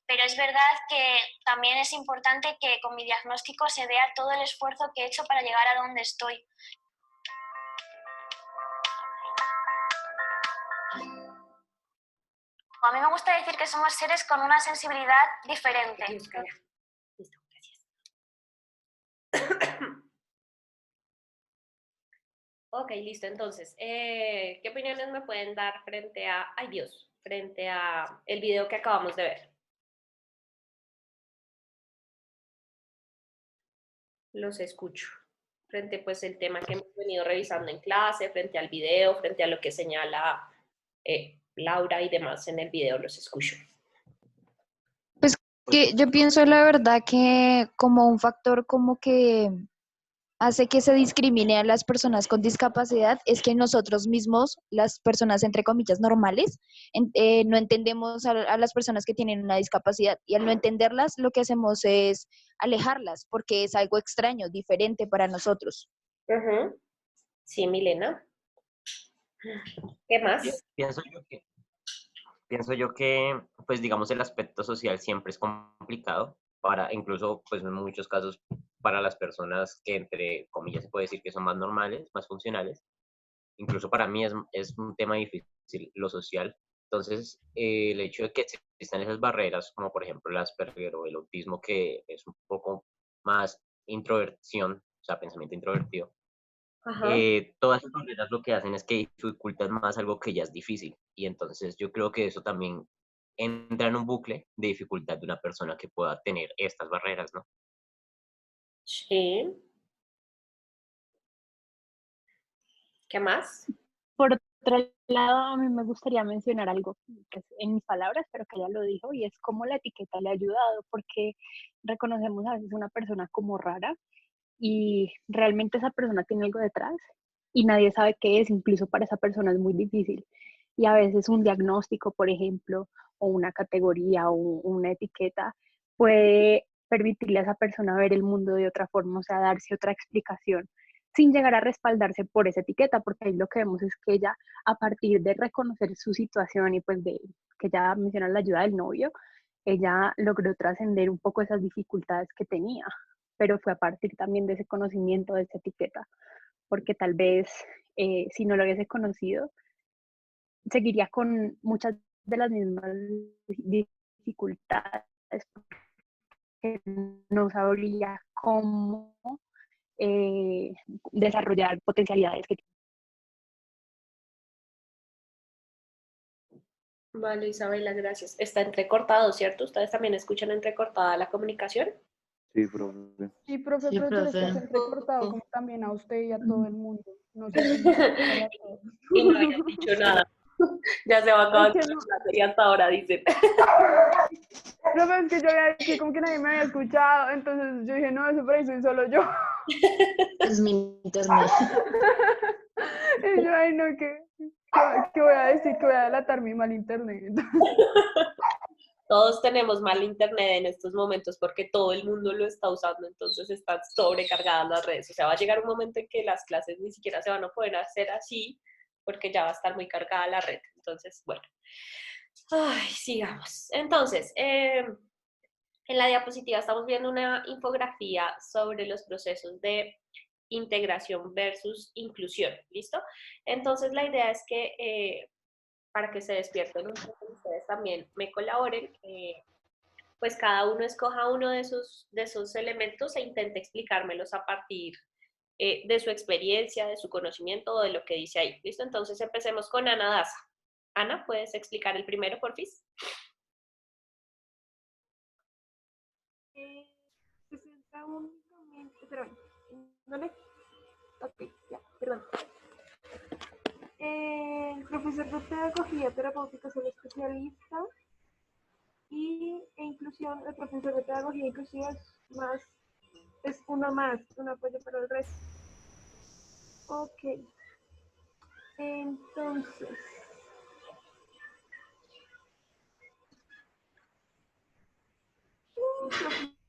pero es verdad que también es importante que con mi diagnóstico se vea todo el esfuerzo que he hecho para llegar a donde estoy. A mí me gusta decir que somos seres con una sensibilidad diferente. Listo, gracias. Ok, listo. Entonces, ¿qué opiniones me pueden dar frente a, ay Dios, frente a el video que acabamos de ver? Los escucho. Frente pues el tema que hemos venido revisando en clase, frente al video, frente a lo que señala Laura y demás en el video, los escucho. Pues que yo pienso la verdad que como un factor como que hace que se discrimine a las personas con discapacidad es que nosotros mismos, las personas entre comillas normales, no entendemos a las personas que tienen una discapacidad y al no entenderlas lo que hacemos es alejarlas porque es algo extraño, diferente para nosotros. Sí, Milena. ¿Qué más? Pienso yo que, pues digamos, el aspecto social siempre es complicado para, incluso, pues en muchos casos, para las personas que, entre comillas, se puede decir que son más normales, más funcionales. Incluso para mí es un tema difícil lo social. Entonces, el hecho de que existan esas barreras, como por ejemplo el Asperger o el autismo, que es un poco más introversión, o sea, pensamiento introvertido, todas esas barreras lo que hacen es que dificultan más algo que ya es difícil. Y entonces yo creo que eso también entra en un bucle de dificultad de una persona que pueda tener estas barreras, ¿no? Sí. ¿Qué más? Por otro lado, a mí me gustaría mencionar algo que es en mis palabras, pero que ella lo dijo, y es cómo la etiqueta le ha ayudado, porque reconocemos a veces una persona como rara y realmente esa persona tiene algo detrás y nadie sabe qué es, incluso para esa persona es muy difícil. y a veces un diagnóstico, por ejemplo, o una categoría o una etiqueta puede permitirle a esa persona ver el mundo de otra forma, o sea, darse otra explicación, sin llegar a respaldarse por esa etiqueta, porque ahí lo que vemos es que ella, a partir de reconocer su situación y pues de que ya menciona la ayuda del novio, ella logró trascender un poco esas dificultades que tenía, pero fue a partir también de ese conocimiento de esa etiqueta, porque tal vez si no lo hubiese conocido, seguiría con muchas de las mismas dificultades, porque no sabría cómo desarrollar potencialidades que Vale, Isabela, gracias. Está entrecortado, ¿cierto? ¿Ustedes también escuchan entrecortada la comunicación? Sí, profe. Sí, profe, Sí, pero yo le profe. escuché entrecortado como también a usted y a todo el mundo. No sé si para todos. Y no habían dicho nada. Ya se va a acabar Es que la no. clase y hasta ahora dicen. Profe, es que yo había dicho como que nadie me había escuchado, entonces yo dije, no, eso por ahí soy solo yo. Es mi internet. Y yo, ay, no, ¿qué voy a decir? Que voy a delatar mi mal internet. Todos tenemos mal internet en estos momentos porque todo el mundo lo está usando, entonces están sobrecargadas las redes. O sea, va a llegar un momento en que las clases ni siquiera se van a poder hacer así porque ya va a estar muy cargada la red. Entonces, bueno. Ay, sigamos. Entonces, en la diapositiva estamos viendo una infografía sobre los procesos de integración versus inclusión, ¿listo? Entonces, la idea es que para que se despierten un poco y ustedes también me colaboren, pues cada uno escoja uno de esos elementos e intente explicármelos a partir de su experiencia, de su conocimiento o de lo que dice ahí. ¿Listo? Entonces empecemos con Ana Daza. Ana, ¿puedes explicar el primero, porfis? Se centra únicamente, perdón, no le... Ok, ya, perdón. El profesor de pedagogía terapéutica es el especialista e inclusión, el profesor de pedagogía inclusiva es uno más, un apoyo para el resto. Ok, entonces,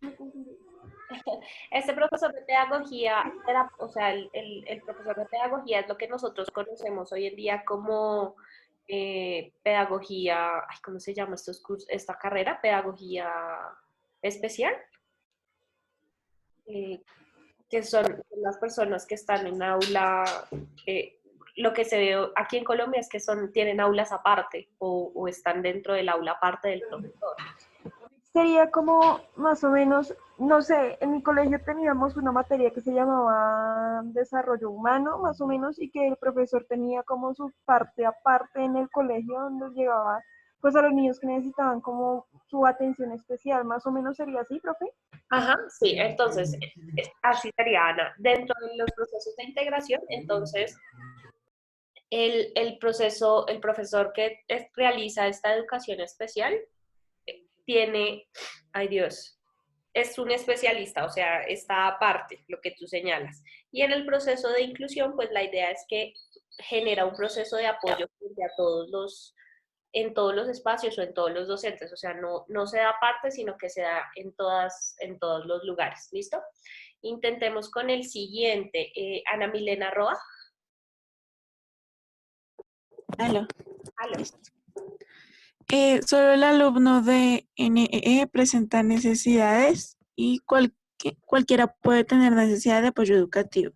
me confundí. Este profesor de pedagogía, o sea, el profesor de pedagogía es lo que nosotros conocemos hoy en día como pedagogía, ay, ¿cómo se llama estos cursos, esta carrera? Pedagogía especial, que son las personas que están en aula, lo que se ve aquí en Colombia es que tienen aulas aparte o están dentro del aula aparte del profesor. Sería como más o menos, no sé, en mi colegio teníamos una materia que se llamaba desarrollo humano, más o menos, y que el profesor tenía como su parte aparte en el colegio donde llegaba pues a los niños que necesitaban como su atención especial, más o menos sería así, profe. Ajá, sí, entonces, así sería, Ana. Dentro de los procesos de integración, entonces, el profesor que realiza esta educación especial tiene, ay Dios, es un especialista, o sea, está aparte, lo que tú señalas. Y en el proceso de inclusión, pues la idea es que genera un proceso de apoyo en todos los espacios o en todos los docentes, o sea, no se da aparte, sino que se da en todos los lugares, ¿listo? Intentemos con el siguiente, Ana Milena Roa. Aló. Aló. Solo el alumno de NEE presenta necesidades y cualquiera puede tener necesidad de apoyo educativo.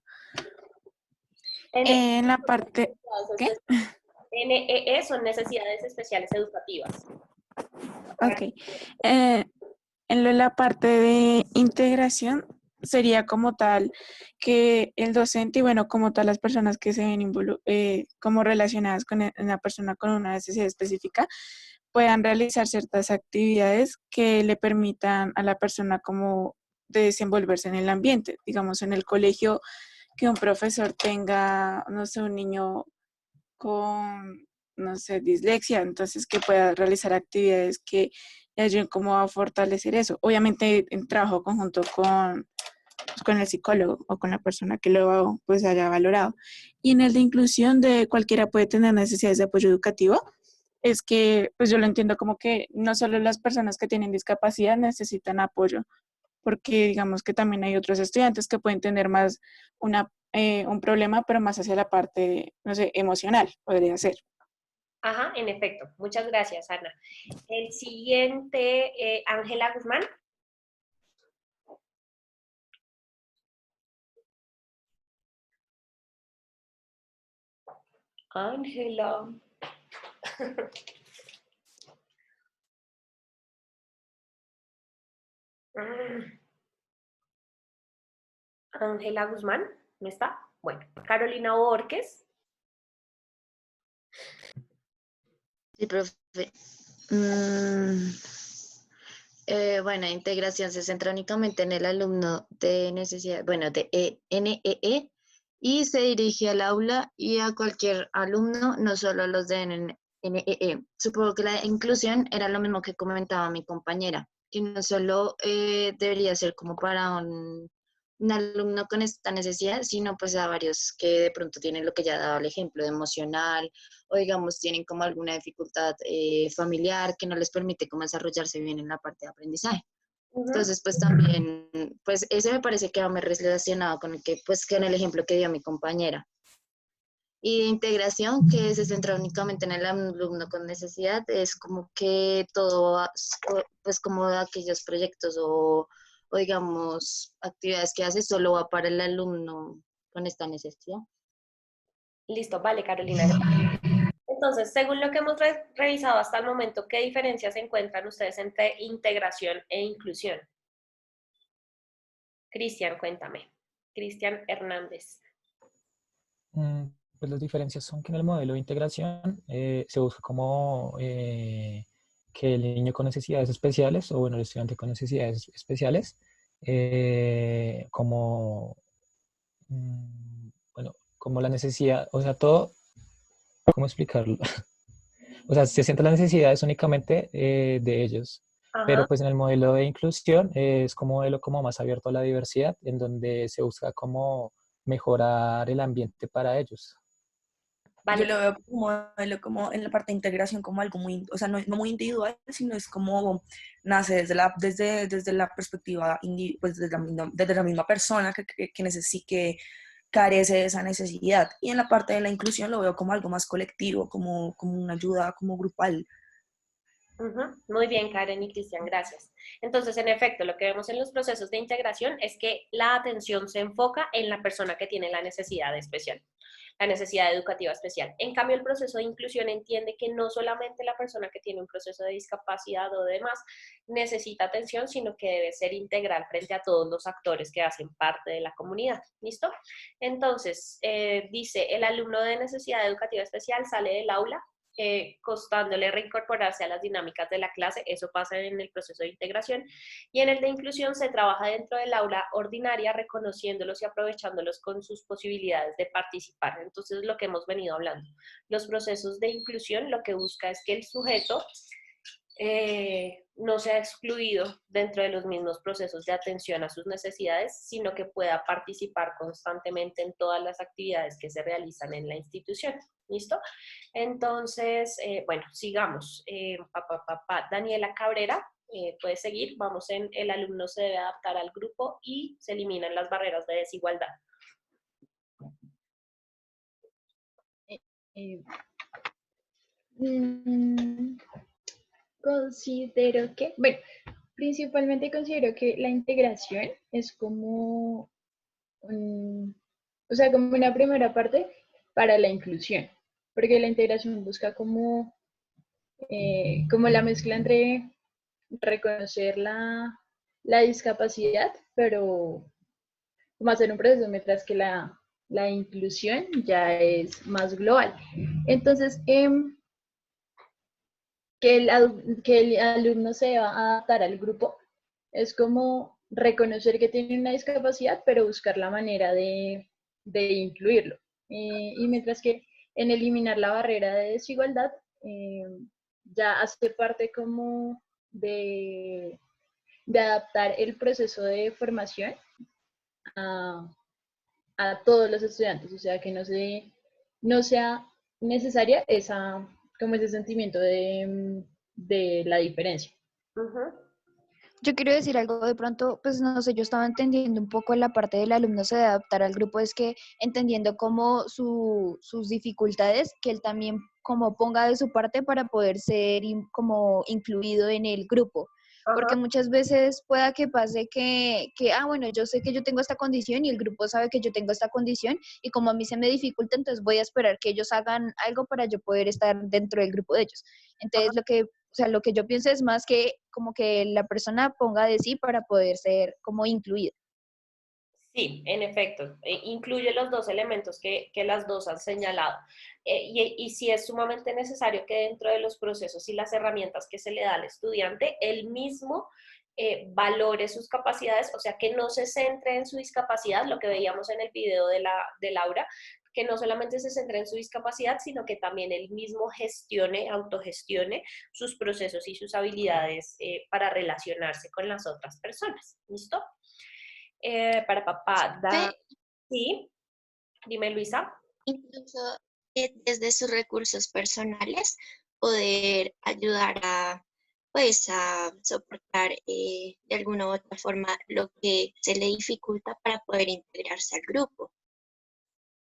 En la parte... ¿Qué? NEE son necesidades especiales educativas. Ok. En la parte de integración sería como tal que el docente y bueno, como tal las personas que se ven como relacionadas con una persona con una necesidad específica puedan realizar ciertas actividades que le permitan a la persona como desenvolverse en el ambiente. Digamos, en el colegio, que un profesor tenga, no sé, un niño con, no sé, dislexia, entonces que pueda realizar actividades que le ayuden como a fortalecer eso. Obviamente en trabajo conjunto con el psicólogo o con la persona que lo pues haya valorado. Y en el de inclusión de cualquiera puede tener necesidades de apoyo educativo, es que pues yo lo entiendo como que no solo las personas que tienen discapacidad necesitan apoyo, porque digamos que también hay otros estudiantes que pueden tener más un problema, pero más hacia la parte, no sé, emocional, podría ser. Ajá, en efecto. Muchas gracias, Ana. El siguiente, Ángela Guzmán. Ángela. Ángela Guzmán, ¿no está? Bueno, Carolina Borges. Sí, profe. Bueno, integración se centra únicamente en el alumno de necesidad, bueno, de NEE, y se dirige al aula y a cualquier alumno, no solo a los de NEE. Supongo que la inclusión era lo mismo que comentaba mi compañera, que no solo debería ser como para un alumno con esta necesidad, sino pues a varios que de pronto tienen lo que ya daba el ejemplo de emocional, o digamos tienen como alguna dificultad familiar que no les permite como desarrollarse bien en la parte de aprendizaje. Entonces, pues también, pues ese me parece que va muy relacionado con el que, pues con el ejemplo que dio mi compañera. Y de integración, que se centra únicamente en el alumno con necesidad, es como que todo, pues como aquellos proyectos o digamos actividades que hace solo va para el alumno con esta necesidad. Listo, vale, Carolina. Entonces, según lo que hemos revisado hasta el momento, ¿qué diferencias encuentran ustedes entre integración e inclusión? Cristian, cuéntame. Cristian Hernández. Pues las diferencias son que en el modelo de integración se busca como que el niño con necesidades especiales, o bueno, el estudiante con necesidades especiales, como, bueno, como la necesidad, o sea, todo, ¿cómo explicarlo? O sea, se centra las necesidades únicamente de ellos. Pero Ajá. pues en el modelo de inclusión es como un modelo como más abierto a la diversidad, en donde se busca como mejorar el ambiente para ellos. Vale. Yo lo veo como modelo, como en la parte de integración, como algo muy, o sea, no, no muy individual, sino es como nace desde la perspectiva, pues desde la misma persona que que carece de esa necesidad. Y en la parte de la inclusión lo veo como algo más colectivo, como una ayuda como grupal. Muy bien, Karen y Cristian, gracias. Entonces, en efecto, lo que vemos en los procesos de integración es que la atención se enfoca en la persona que tiene la necesidad especial, la necesidad educativa especial. En cambio, el proceso de inclusión entiende que no solamente la persona que tiene un proceso de discapacidad o demás necesita atención, sino que debe ser integral frente a todos los actores que hacen parte de la comunidad. ¿Listo? Entonces, dice, el alumno de necesidad educativa especial sale del aula costándole reincorporarse a las dinámicas de la clase, eso pasa en el proceso de integración, y en el de inclusión se trabaja dentro del aula ordinaria reconociéndolos y aprovechándolos con sus posibilidades de participar. Entonces, lo que hemos venido hablando, los procesos de inclusión lo que busca es que el sujeto no sea excluido dentro de los mismos procesos de atención a sus necesidades, sino que pueda participar constantemente en todas las actividades que se realizan en la institución. ¿Listo? Entonces, bueno, sigamos. Daniela Cabrera, puede seguir. Vamos en el alumno se debe adaptar al grupo y se eliminan las barreras de desigualdad. Considero que, bueno, principalmente considero que la integración es como, o sea, como una primera parte para la inclusión, porque la integración busca como, como la mezcla entre reconocer la discapacidad, pero como hacer un proceso, mientras que la inclusión ya es más global. Entonces, que el alumno se va a adaptar al grupo es como reconocer que tiene una discapacidad, pero buscar la manera de incluirlo. Y mientras que en eliminar la barrera de desigualdad, ya hace parte como de adaptar el proceso de formación a, a todos los estudiantes, o sea, que no sea necesaria como ese sentimiento de la diferencia. Yo quiero decir algo de pronto, pues no sé, yo estaba entendiendo un poco en la parte del alumno se debe adaptar al grupo, es que entendiendo como sus dificultades, que él también como ponga de su parte para poder ser como incluido en el grupo. Porque Ajá. muchas veces pueda que pase bueno, yo sé que yo tengo esta condición y el grupo sabe que yo tengo esta condición y como a mí se me dificulta, entonces voy a esperar que ellos hagan algo para yo poder estar dentro del grupo de ellos. Entonces, lo que yo pienso es más que como que la persona ponga de sí para poder ser como incluida. Sí, en efecto, incluye los dos elementos que las dos han señalado. Y sí es sumamente necesario que dentro de los procesos y las herramientas que se le da al estudiante, él mismo valore sus capacidades, o sea, que no se centre en su discapacidad, lo que veíamos en el video de Laura, que no solamente se centre en su discapacidad, sino que también él mismo autogestione sus procesos y sus habilidades para relacionarse con las otras personas. ¿Listo? Para papá, sí, dime Luisa. Incluso desde sus recursos personales, poder ayudar pues, a soportar de alguna u otra forma lo que se le dificulta para poder integrarse al grupo.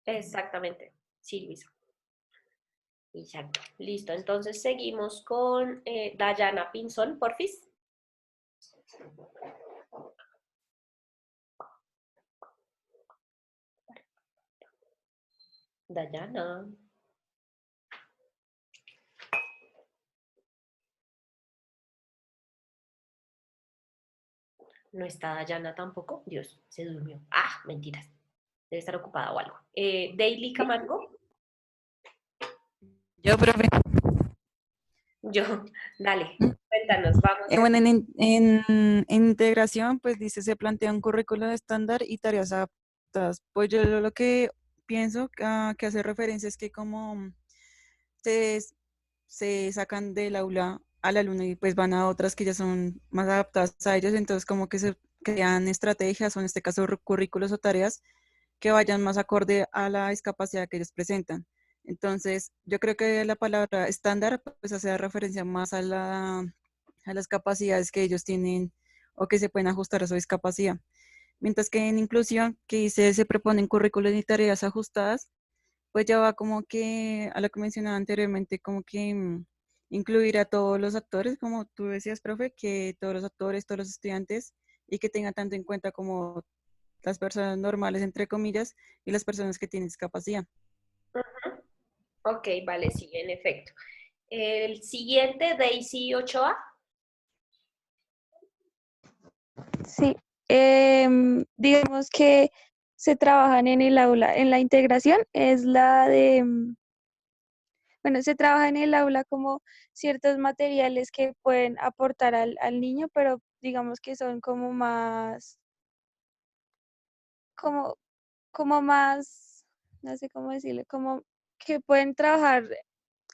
Exactamente, sí, Luisa. Exacto, listo. Entonces seguimos con Dayana Pinzón, porfis. Dayana. No está Dayana tampoco. Dios, se durmió. Ah, mentiras. Debe estar ocupada o algo. Daily Camargo. Yo, profe. Yo, dale, cuéntanos, vamos. Bueno, en integración, pues dice, se plantea un currículo estándar y tareas adaptadas. Pues yo lo que pienso que hace referencia es que como se, se sacan del aula al alumno y pues van a otras que ya son más adaptadas a ellos, entonces como que se crean estrategias o en este caso currículos o tareas que vayan más acorde a la discapacidad que ellos presentan. Entonces, yo creo que la palabra estándar pues hace referencia más a las capacidades que ellos tienen o que se pueden ajustar a su discapacidad. Mientras que en inclusión, que dice, se proponen currículos y tareas ajustadas, pues ya va como que a lo que mencionaba anteriormente, como que incluir a todos los actores, como tú decías, profe, que todos los actores, todos los estudiantes, y que tenga tanto en cuenta como las personas normales, entre comillas, y las personas que tienen discapacidad. Ok, vale, sí, en efecto. El siguiente, Daisy Ochoa. Sí, digamos que se trabajan en el aula, en la integración es la de, bueno, se trabaja en el aula como ciertos materiales que pueden aportar al niño, pero digamos que son como más, como, como más, no sé cómo decirlo, como que pueden trabajar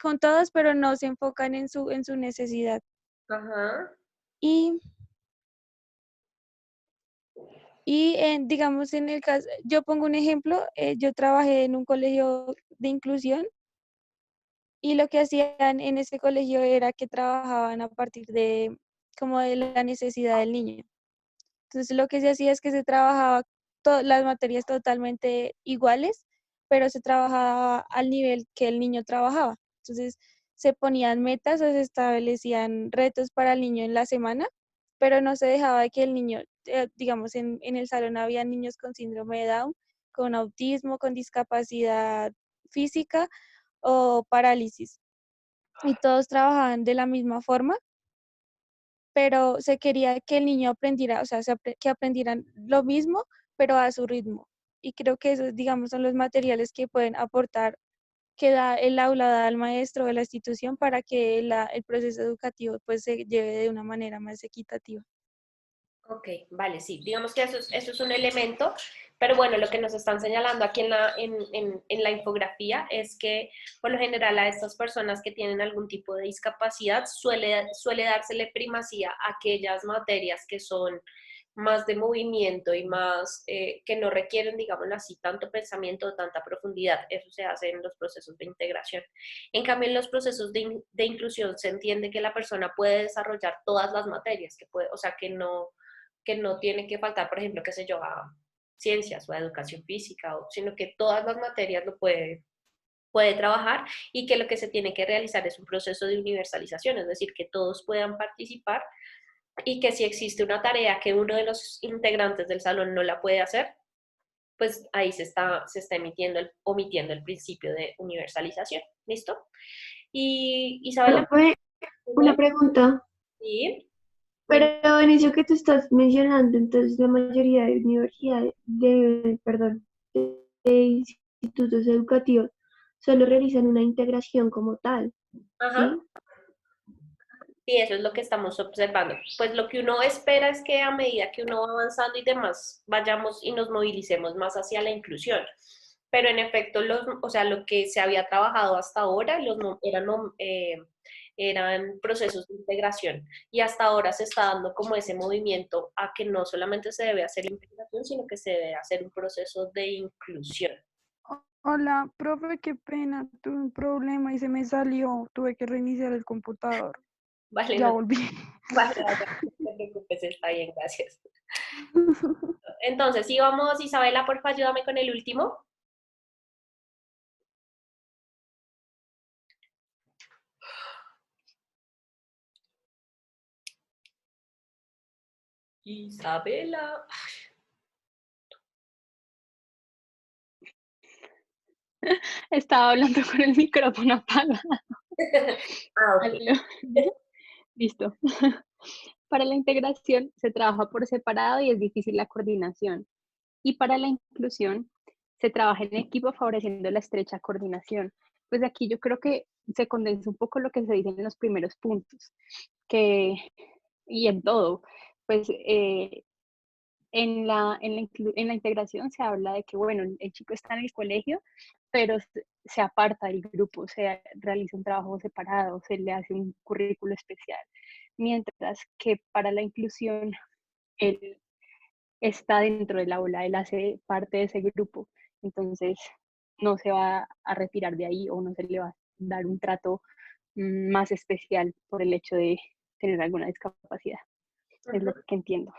con todos, pero no se enfocan en su necesidad. Ajá. Digamos, en el caso, yo pongo un ejemplo, yo trabajé en un colegio de inclusión y lo que hacían en ese colegio era que trabajaban a partir de como de la necesidad del niño. Entonces lo que se hacía es que se trabajaba las materias totalmente iguales, pero se trabajaba al nivel que el niño trabajaba. Entonces se ponían metas o se establecían retos para el niño en la semana, pero no se dejaba de que el niño, digamos, en el salón había niños con síndrome de Down, con autismo, con discapacidad física o parálisis. Y todos trabajaban de la misma forma, pero se quería que el niño aprendiera, o sea, que aprendieran lo mismo, pero a su ritmo. Y creo que esos, digamos, son los materiales que pueden aportar, que da el aula, da al maestro de la institución para que el proceso educativo pues se lleve de una manera más equitativa. Ok, vale, sí. Digamos que eso es un elemento, pero bueno, lo que nos están señalando aquí en la infografía es que por lo general a estas personas que tienen algún tipo de discapacidad suele dársele primacía a aquellas materias que son más de movimiento y más que no requieren, digámoslo así, tanto pensamiento o tanta profundidad. Eso se hace en los procesos de integración. En cambio, en los procesos de inclusión se entiende que la persona puede desarrollar todas las materias, que puede, o sea, que no tiene que faltar, por ejemplo, qué sé yo, a ciencias o a educación física, sino que todas las materias lo puede trabajar y que lo que se tiene que realizar es un proceso de universalización, es decir, que todos puedan participar y que si existe una tarea que uno de los integrantes del salón no la puede hacer, pues ahí se está omitiendo el principio de universalización. ¿Listo? Y Isabela, Profe, una pregunta. sí, Pero en eso que tú estás mencionando, entonces la mayoría de universidades, perdón, de institutos educativos solo realizan una integración como tal, ajá. ¿sí? Sí, eso es lo que estamos observando. Pues lo que uno espera es que a medida que uno va avanzando y demás, vayamos y nos movilicemos más hacia la inclusión. Pero en efecto, o sea, lo que se había trabajado hasta ahora eran procesos de integración y hasta ahora se está dando como ese movimiento a que no solamente se debe hacer integración, sino que se debe hacer un proceso de inclusión. Hola, profe, qué pena, tuve un problema y se me salió, tuve que reiniciar el computador. Vale, Ya no, volví. vale, no te preocupes, está bien, gracias. Entonces, sí, vamos, Isabela, porfa, ayúdame con el último. Isabela. Estaba hablando con el micrófono apagado. Ah, ok. Aló. Listo. Para la integración se trabaja por separado y es difícil la coordinación. Y para la inclusión se trabaja en equipo favoreciendo la estrecha coordinación. Pues aquí yo creo que se condensa un poco lo que se dice en los primeros puntos, que, y en todo, pues en la integración se habla de que, bueno, el chico está en el colegio, pero se aparta del grupo, se realiza un trabajo separado, se le hace un currículo especial, mientras que para la inclusión, él está dentro del aula, él hace parte de ese grupo, entonces no se va a retirar de ahí o no se le va a dar un trato más especial por el hecho de tener alguna discapacidad. Es lo que entiendo.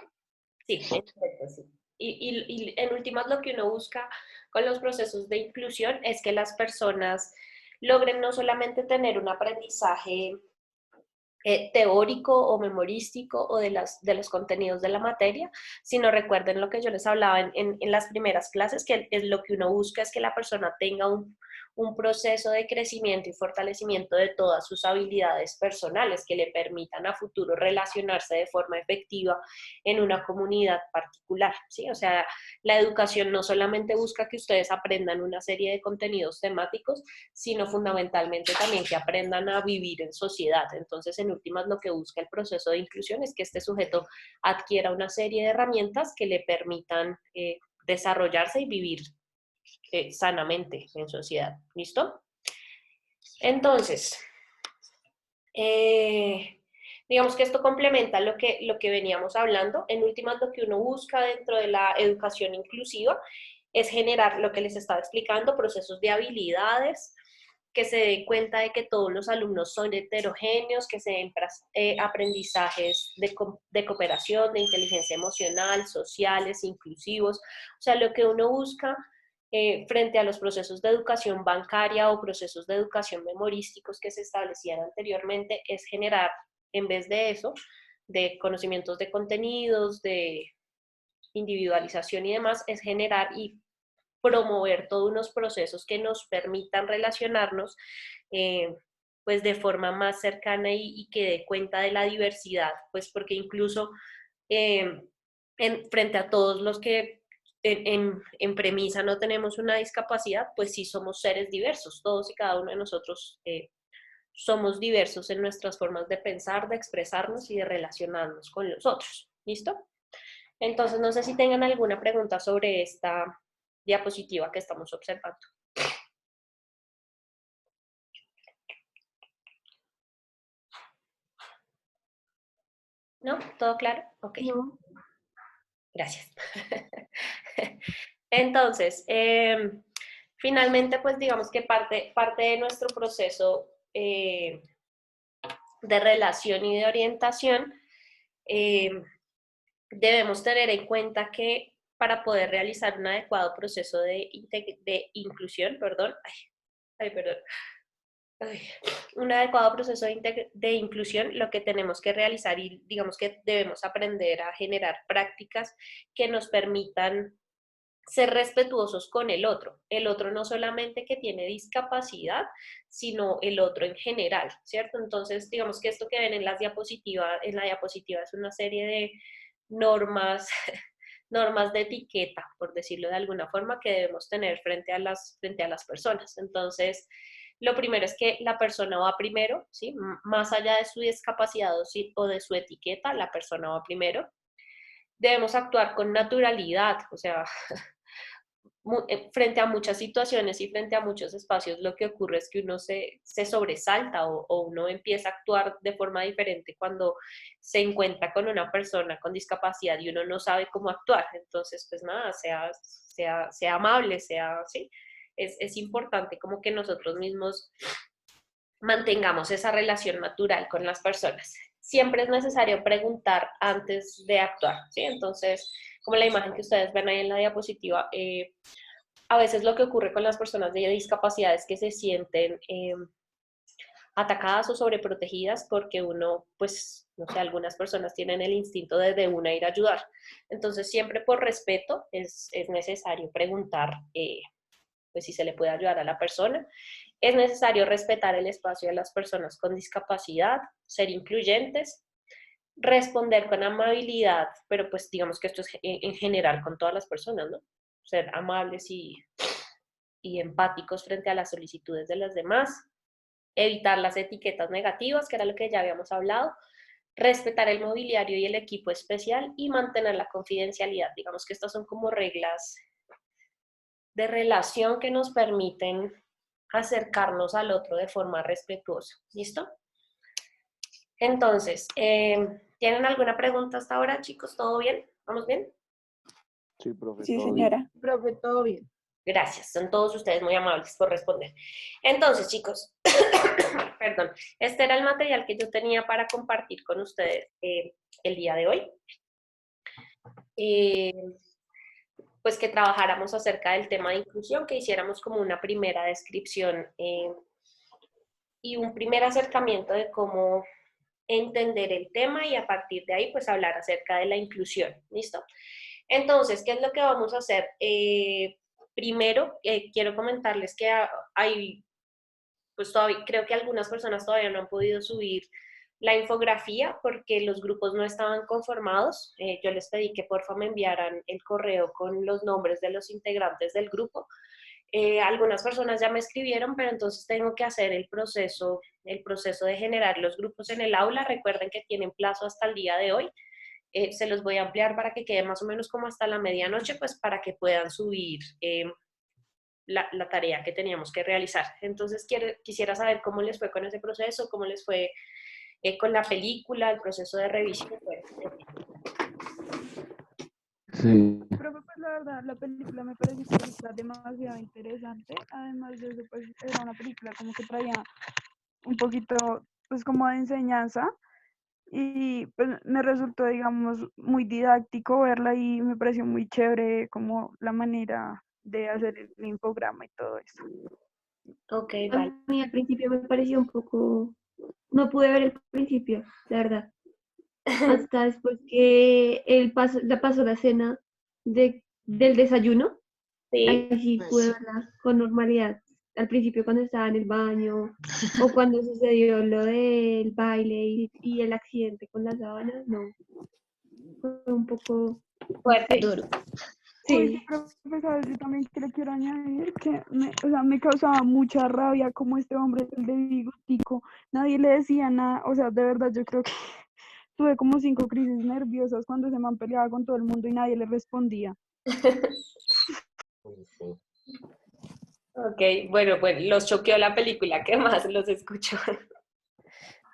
Sí, exacto, sí. Y en últimas lo que uno busca con los procesos de inclusión es que las personas logren no solamente tener un aprendizaje teórico o memorístico o de los contenidos de la materia, sino recuerden lo que yo les hablaba en las primeras clases, que es lo que uno busca es que la persona tenga un proceso de crecimiento y fortalecimiento de todas sus habilidades personales que le permitan a futuro relacionarse de forma efectiva en una comunidad particular, ¿sí? O sea, la educación no solamente busca que ustedes aprendan una serie de contenidos temáticos, sino fundamentalmente también que aprendan a vivir en sociedad. Entonces, en últimas, lo que busca el proceso de inclusión es que este sujeto adquiera una serie de herramientas que le permitan desarrollarse y vivir sanamente en sociedad. ¿Listo? Entonces, digamos que esto complementa lo que veníamos hablando. En últimas, lo que uno busca dentro de la educación inclusiva es generar lo que les estaba explicando, procesos de habilidades, que se dé cuenta de que todos los alumnos son heterogéneos, que se den aprendizajes de cooperación, de inteligencia emocional, sociales, inclusivos. O sea, lo que uno busca frente a los procesos de educación bancaria o procesos de educación memorísticos que se establecían anteriormente es generar, en vez de eso, de conocimientos de contenidos, de individualización y demás, es generar y promover todos unos procesos que nos permitan relacionarnos pues de forma más cercana y que dé cuenta de la diversidad, pues porque incluso eh, frente a todos los que en premisa no tenemos una discapacidad, pues sí somos seres diversos, todos y cada uno de nosotros somos diversos en nuestras formas de pensar, de expresarnos y de relacionarnos con los otros. ¿Listo? Entonces, no sé si tengan alguna pregunta sobre esta diapositiva que estamos observando. ¿No? ¿Todo claro? Ok. No. Gracias. Entonces, finalmente, pues digamos que parte de nuestro proceso de relación y de orientación, debemos tener en cuenta que para poder realizar un adecuado proceso de inclusión, un adecuado proceso de inclusión, lo que tenemos que realizar y digamos que debemos aprender a generar prácticas que nos permitan ser respetuosos con el otro no solamente que tiene discapacidad, sino el otro en general, ¿cierto? Entonces, digamos que esto que ven en la diapositiva es una serie de normas, normas de etiqueta, por decirlo de alguna forma, que debemos tener frente a las personas. Entonces, lo primero es que la persona va primero, ¿sí? Más allá de su discapacidad o de su etiqueta, la persona va primero. Debemos actuar con naturalidad, o sea, frente a muchas situaciones y frente a muchos espacios, lo que ocurre es que uno se sobresalta o uno empieza a actuar de forma diferente cuando se encuentra con una persona con discapacidad y uno no sabe cómo actuar. Entonces, pues nada, sea amable, ¿sí? Es importante como que nosotros mismos mantengamos esa relación natural con las personas. Siempre es necesario preguntar antes de actuar, ¿sí? Entonces, como la imagen que ustedes ven ahí en la diapositiva, a veces lo que ocurre con las personas de discapacidad es que se sienten atacadas o sobreprotegidas porque uno, pues, no sé, algunas personas tienen el instinto de una ir a ayudar. Entonces, siempre por respeto es necesario preguntar pues si se le puede ayudar a la persona. Es necesario respetar el espacio de las personas con discapacidad, ser incluyentes, responder con amabilidad, pero pues digamos que esto es en general con todas las personas, ¿no? Ser amables y empáticos frente a las solicitudes de las demás, evitar las etiquetas negativas, que era lo que ya habíamos hablado, respetar el mobiliario y el equipo especial y mantener la confidencialidad. Digamos que estas son como reglas de relación que nos permiten acercarnos al otro de forma respetuosa. ¿Listo? Entonces, ¿tienen alguna pregunta hasta ahora, chicos? ¿Todo bien? ¿Vamos bien? Sí, profe, Sí, todo señora. bien. Profe, todo bien. Gracias, son todos ustedes muy amables por responder. Entonces, chicos, perdón, este era el material que yo tenía para compartir con ustedes el día de hoy. Pues que trabajáramos acerca del tema de inclusión, que hiciéramos como una primera descripción y un primer acercamiento de cómo entender el tema y a partir de ahí pues hablar acerca de la inclusión, ¿listo? Entonces, ¿qué es lo que vamos a hacer? Primero, quiero comentarles que hay, pues todavía, creo que algunas personas todavía no han podido subir la infografía porque los grupos no estaban conformados. Yo les pedí que porfa me enviaran el correo con los nombres de los integrantes del grupo. Algunas personas ya me escribieron, pero entonces tengo que hacer el proceso de generar los grupos en el aula. Recuerden que tienen plazo hasta el día de hoy. Se los voy a ampliar para que quede más o menos como hasta la medianoche, pues para que puedan subir la tarea que teníamos que realizar. Entonces quisiera saber cómo les fue con ese proceso, cómo les fue con la película, el proceso de revisión. Sí. Profe, pues la verdad, la película me pareció que está demasiado interesante. Además de eso, pues era una película como que traía un poquito, pues como de enseñanza. Y pues me resultó, digamos, muy didáctico verla y me pareció muy chévere como la manera de hacer el infograma y todo eso. Ok, A vale. mí al principio me pareció un poco, no pude ver el principio, la verdad. Hasta después que pasó la cena del desayuno, ahí sí pude verla con normalidad. Al principio cuando estaba en el baño o cuando sucedió lo del baile y el accidente con las sábanas, no. Fue un poco fuerte. duro. Uy, Sí. sí, pero ¿sabes? Yo también que le quiero añadir que me causaba mucha rabia como este hombre, el de Bigotico, nadie le decía nada, o sea, de verdad yo creo que tuve como 5 crisis nerviosas cuando ese man peleaba con todo el mundo y nadie le respondía. Ok, bueno, los choqueó la película, ¿qué más los escucho?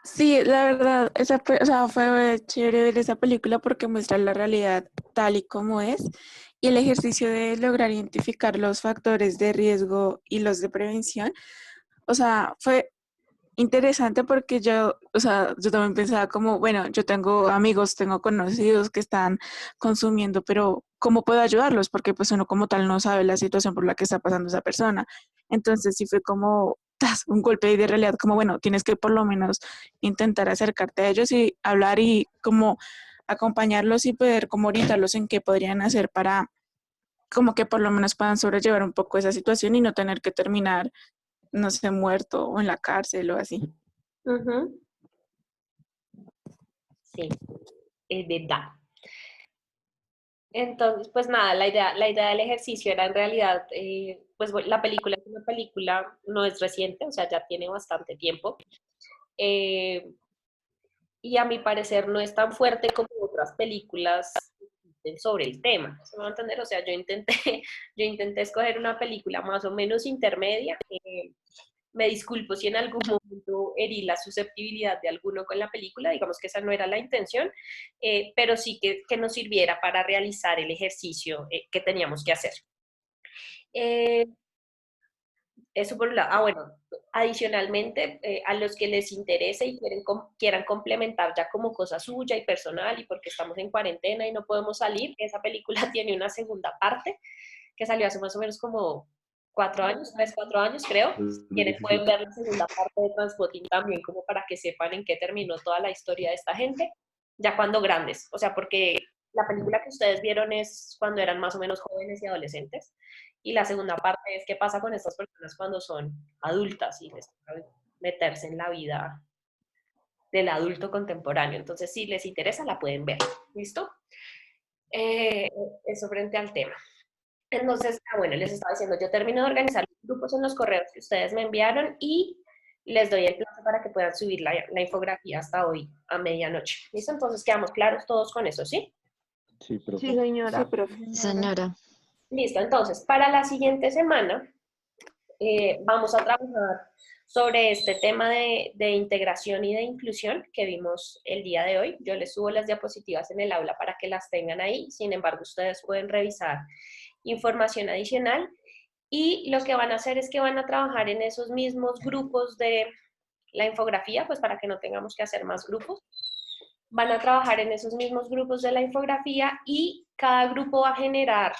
Sí, la verdad, o sea, fue chévere ver esa película porque muestra la realidad tal y como es y el ejercicio de lograr identificar los factores de riesgo y los de prevención. O sea, fue interesante porque yo, o sea, yo también pensaba como, bueno, yo tengo amigos, tengo conocidos que están consumiendo, pero ¿cómo puedo ayudarlos? Porque pues uno como tal no sabe la situación por la que está pasando esa persona. Entonces sí fue como un golpe de realidad, como, bueno, tienes que por lo menos intentar acercarte a ellos y hablar y como acompañarlos y poder como orientarlos en qué podrían hacer para como que por lo menos puedan sobrellevar un poco esa situación y no tener que terminar, no sé, muerto o en la cárcel o así. Ujú. Sí, es verdad. Entonces, pues nada, la idea del ejercicio era en realidad, pues la película es una película, no es reciente, o sea, ya tiene bastante tiempo. eh, y a mi parecer no es tan fuerte como otras películas sobre el tema. ¿Se me va a entender? O sea, yo intenté escoger una película más o menos intermedia. Me disculpo si en algún momento herí la susceptibilidad de alguno con la película, digamos que esa no era la intención, pero sí que nos sirviera para realizar el ejercicio que teníamos que hacer. Eh, Eso por un lado. Ah, bueno, adicionalmente, a los que les interese y quieran complementar ya como cosa suya y personal y porque estamos en cuarentena y no podemos salir, esa película tiene una segunda parte que salió hace más o menos como 4 años, 3, 4 años creo. Pueden ver la segunda parte de Transpotting también como para que sepan en qué terminó toda la historia de esta gente, ya cuando grandes. O sea, porque la película que ustedes vieron es cuando eran más o menos jóvenes y adolescentes. Y la segunda parte es qué pasa con estas personas cuando son adultas y les toca meterse en la vida del adulto contemporáneo. Entonces, si les interesa, la pueden ver. ¿Listo? Eh, Eso frente al tema. Entonces, bueno, les estaba diciendo, yo termino de organizar los grupos en los correos que ustedes me enviaron y les doy el plazo para que puedan subir la infografía hasta hoy a medianoche. ¿Listo? Entonces, quedamos claros todos con eso, ¿sí? Sí, Sí, profe. Sí, señora. profe. Señora. Listo, entonces, para la siguiente semana vamos a trabajar sobre este tema de integración y de inclusión que vimos el día de hoy. Yo les subo las diapositivas en el aula para que las tengan ahí. Sin embargo, ustedes pueden revisar información adicional y lo que van a hacer es que van a trabajar en esos mismos grupos de la infografía, pues para que no tengamos que hacer más grupos. Van a trabajar en esos mismos grupos de la infografía y cada grupo va a generar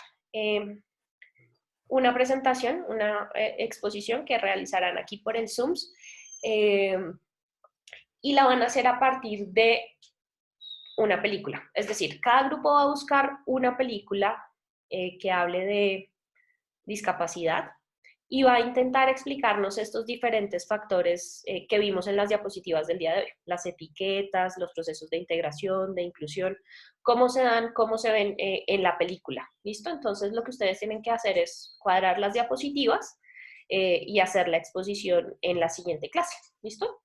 una presentación, una exposición que realizarán aquí por el Zoom y la van a hacer a partir de una película. Es decir, cada grupo va a buscar una película que hable de discapacidad y va a intentar explicarnos estos diferentes factores que vimos en las diapositivas del día de hoy, las etiquetas, los procesos de integración, de inclusión, cómo se dan, cómo se ven en la película. ¿Listo? Entonces lo que ustedes tienen que hacer es cuadrar las diapositivas y hacer la exposición en la siguiente clase. ¿Listo?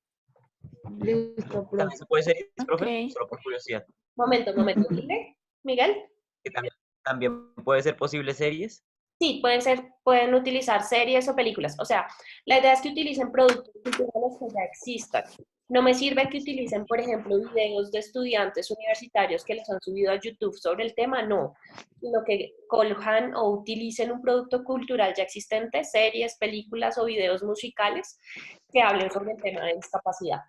Listo, ¿También profe. se puede ser, profe? Ok. Solo por curiosidad. Momento. ¿Dile, Miguel? Que también puede ser posible series. Sí, pueden utilizar series o películas. O sea, la idea es que utilicen productos culturales que ya existan. No me sirve que utilicen, por ejemplo, videos de estudiantes universitarios que les han subido a YouTube sobre el tema, no. Sino que cojan o utilicen un producto cultural ya existente, series, películas o videos musicales que hablen sobre el tema de discapacidad.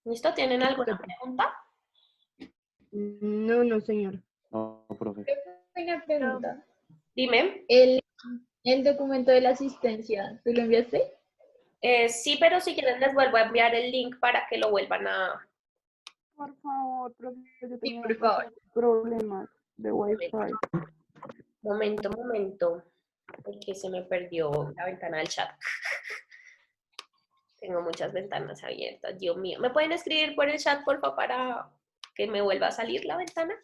¿Listo? ¿Tienen alguna pregunta? No, señor. No, profe. Una pregunta. Dime. El documento de la asistencia, ¿tú lo enviaste? Sí, pero si quieren les vuelvo a enviar el link para que lo vuelvan a... Por favor, profe, yo Sí, tengo por favor. problemas de Wi-Fi. Momento, porque se me perdió la ventana del chat. Tengo muchas ventanas abiertas, Dios mío. ¿Me pueden escribir por el chat, por favor, para que me vuelva a salir la ventana?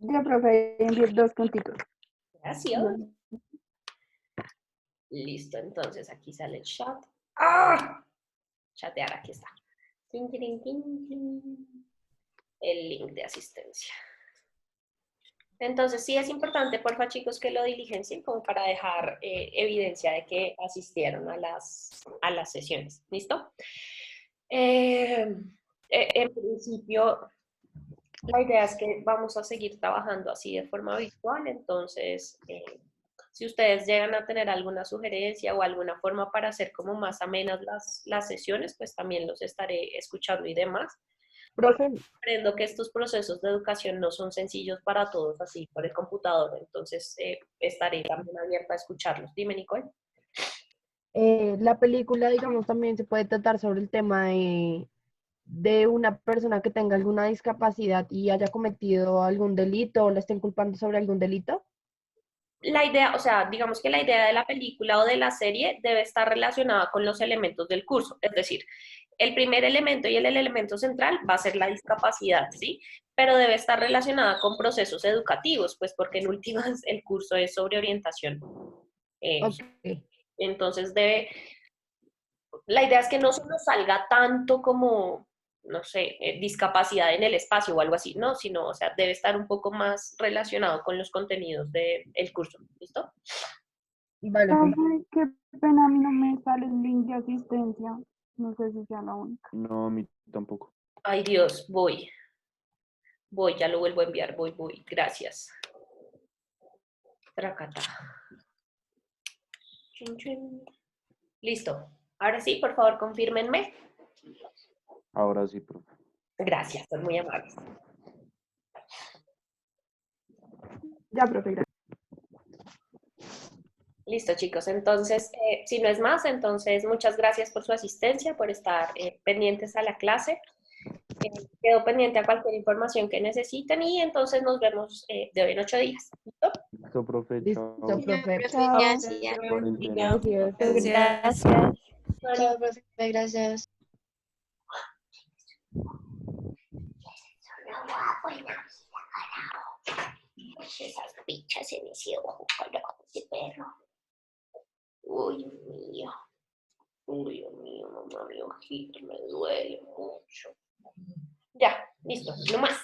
Ya, profe, envié 2 puntitos. Gracias. Listo, entonces aquí sale el chat. ¡Ah! Chatear, aquí está. Tin, tin, tin, tin. El link de asistencia. Entonces sí es importante, porfa chicos, que lo diligencien como para dejar evidencia de que asistieron a las sesiones. ¿Listo? En principio, la idea es que vamos a seguir trabajando así de forma virtual, entonces si ustedes llegan a tener alguna sugerencia o alguna forma para hacer como más amenas las sesiones, pues también los estaré escuchando y demás. Porque Profe, comprendo que estos procesos de educación no son sencillos para todos así por el computador, entonces estaré también abierta a escucharlos. Dime, Nicole. la película, digamos, también se puede tratar sobre el tema de una persona que tenga alguna discapacidad y haya cometido algún delito o le estén culpando sobre algún delito. La idea, o sea, digamos que la idea de la película o de la serie debe estar relacionada con los elementos del curso, es decir, el primer elemento y el elemento central va a ser la discapacidad, ¿sí? Pero debe estar relacionada con procesos educativos, pues porque en últimas el curso es sobre orientación. Ok. Entonces la idea es que no solo salga tanto como, no sé, discapacidad en el espacio o algo así, no, sino, o sea, debe estar un poco más relacionado con los contenidos del curso, ¿listo? Vale, Profe, qué pena, a mí no me sale el link de asistencia. No sé si sea la única. No, a mí tampoco. Ay Dios, voy, ya lo vuelvo a enviar, voy, gracias. Tracata. Chun, chun. Listo. Ahora sí, por favor, confírmenme. Ahora sí, profe. Gracias, son muy amables. Ya, profe, gracias. Listo, chicos. Entonces, si no es más, entonces muchas gracias por su asistencia, por estar pendientes a la clase. Quedo pendiente a cualquier información que necesiten y entonces nos vemos de hoy en 8 días. ¿Listo? Listo, profe. Listo, Chao. profe. Profe, gracias. Cuarentena. Gracias. Gracias. Chao, profe, gracias. Esas bichas en ese ojo, carajo, de perro. Uy, mío. Uy, Dios mío, mamá, mi ojito me duele mucho. Ya, listo, no más.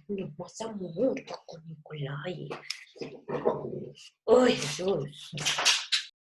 No más amor con Nicolai. Uy, Jesús.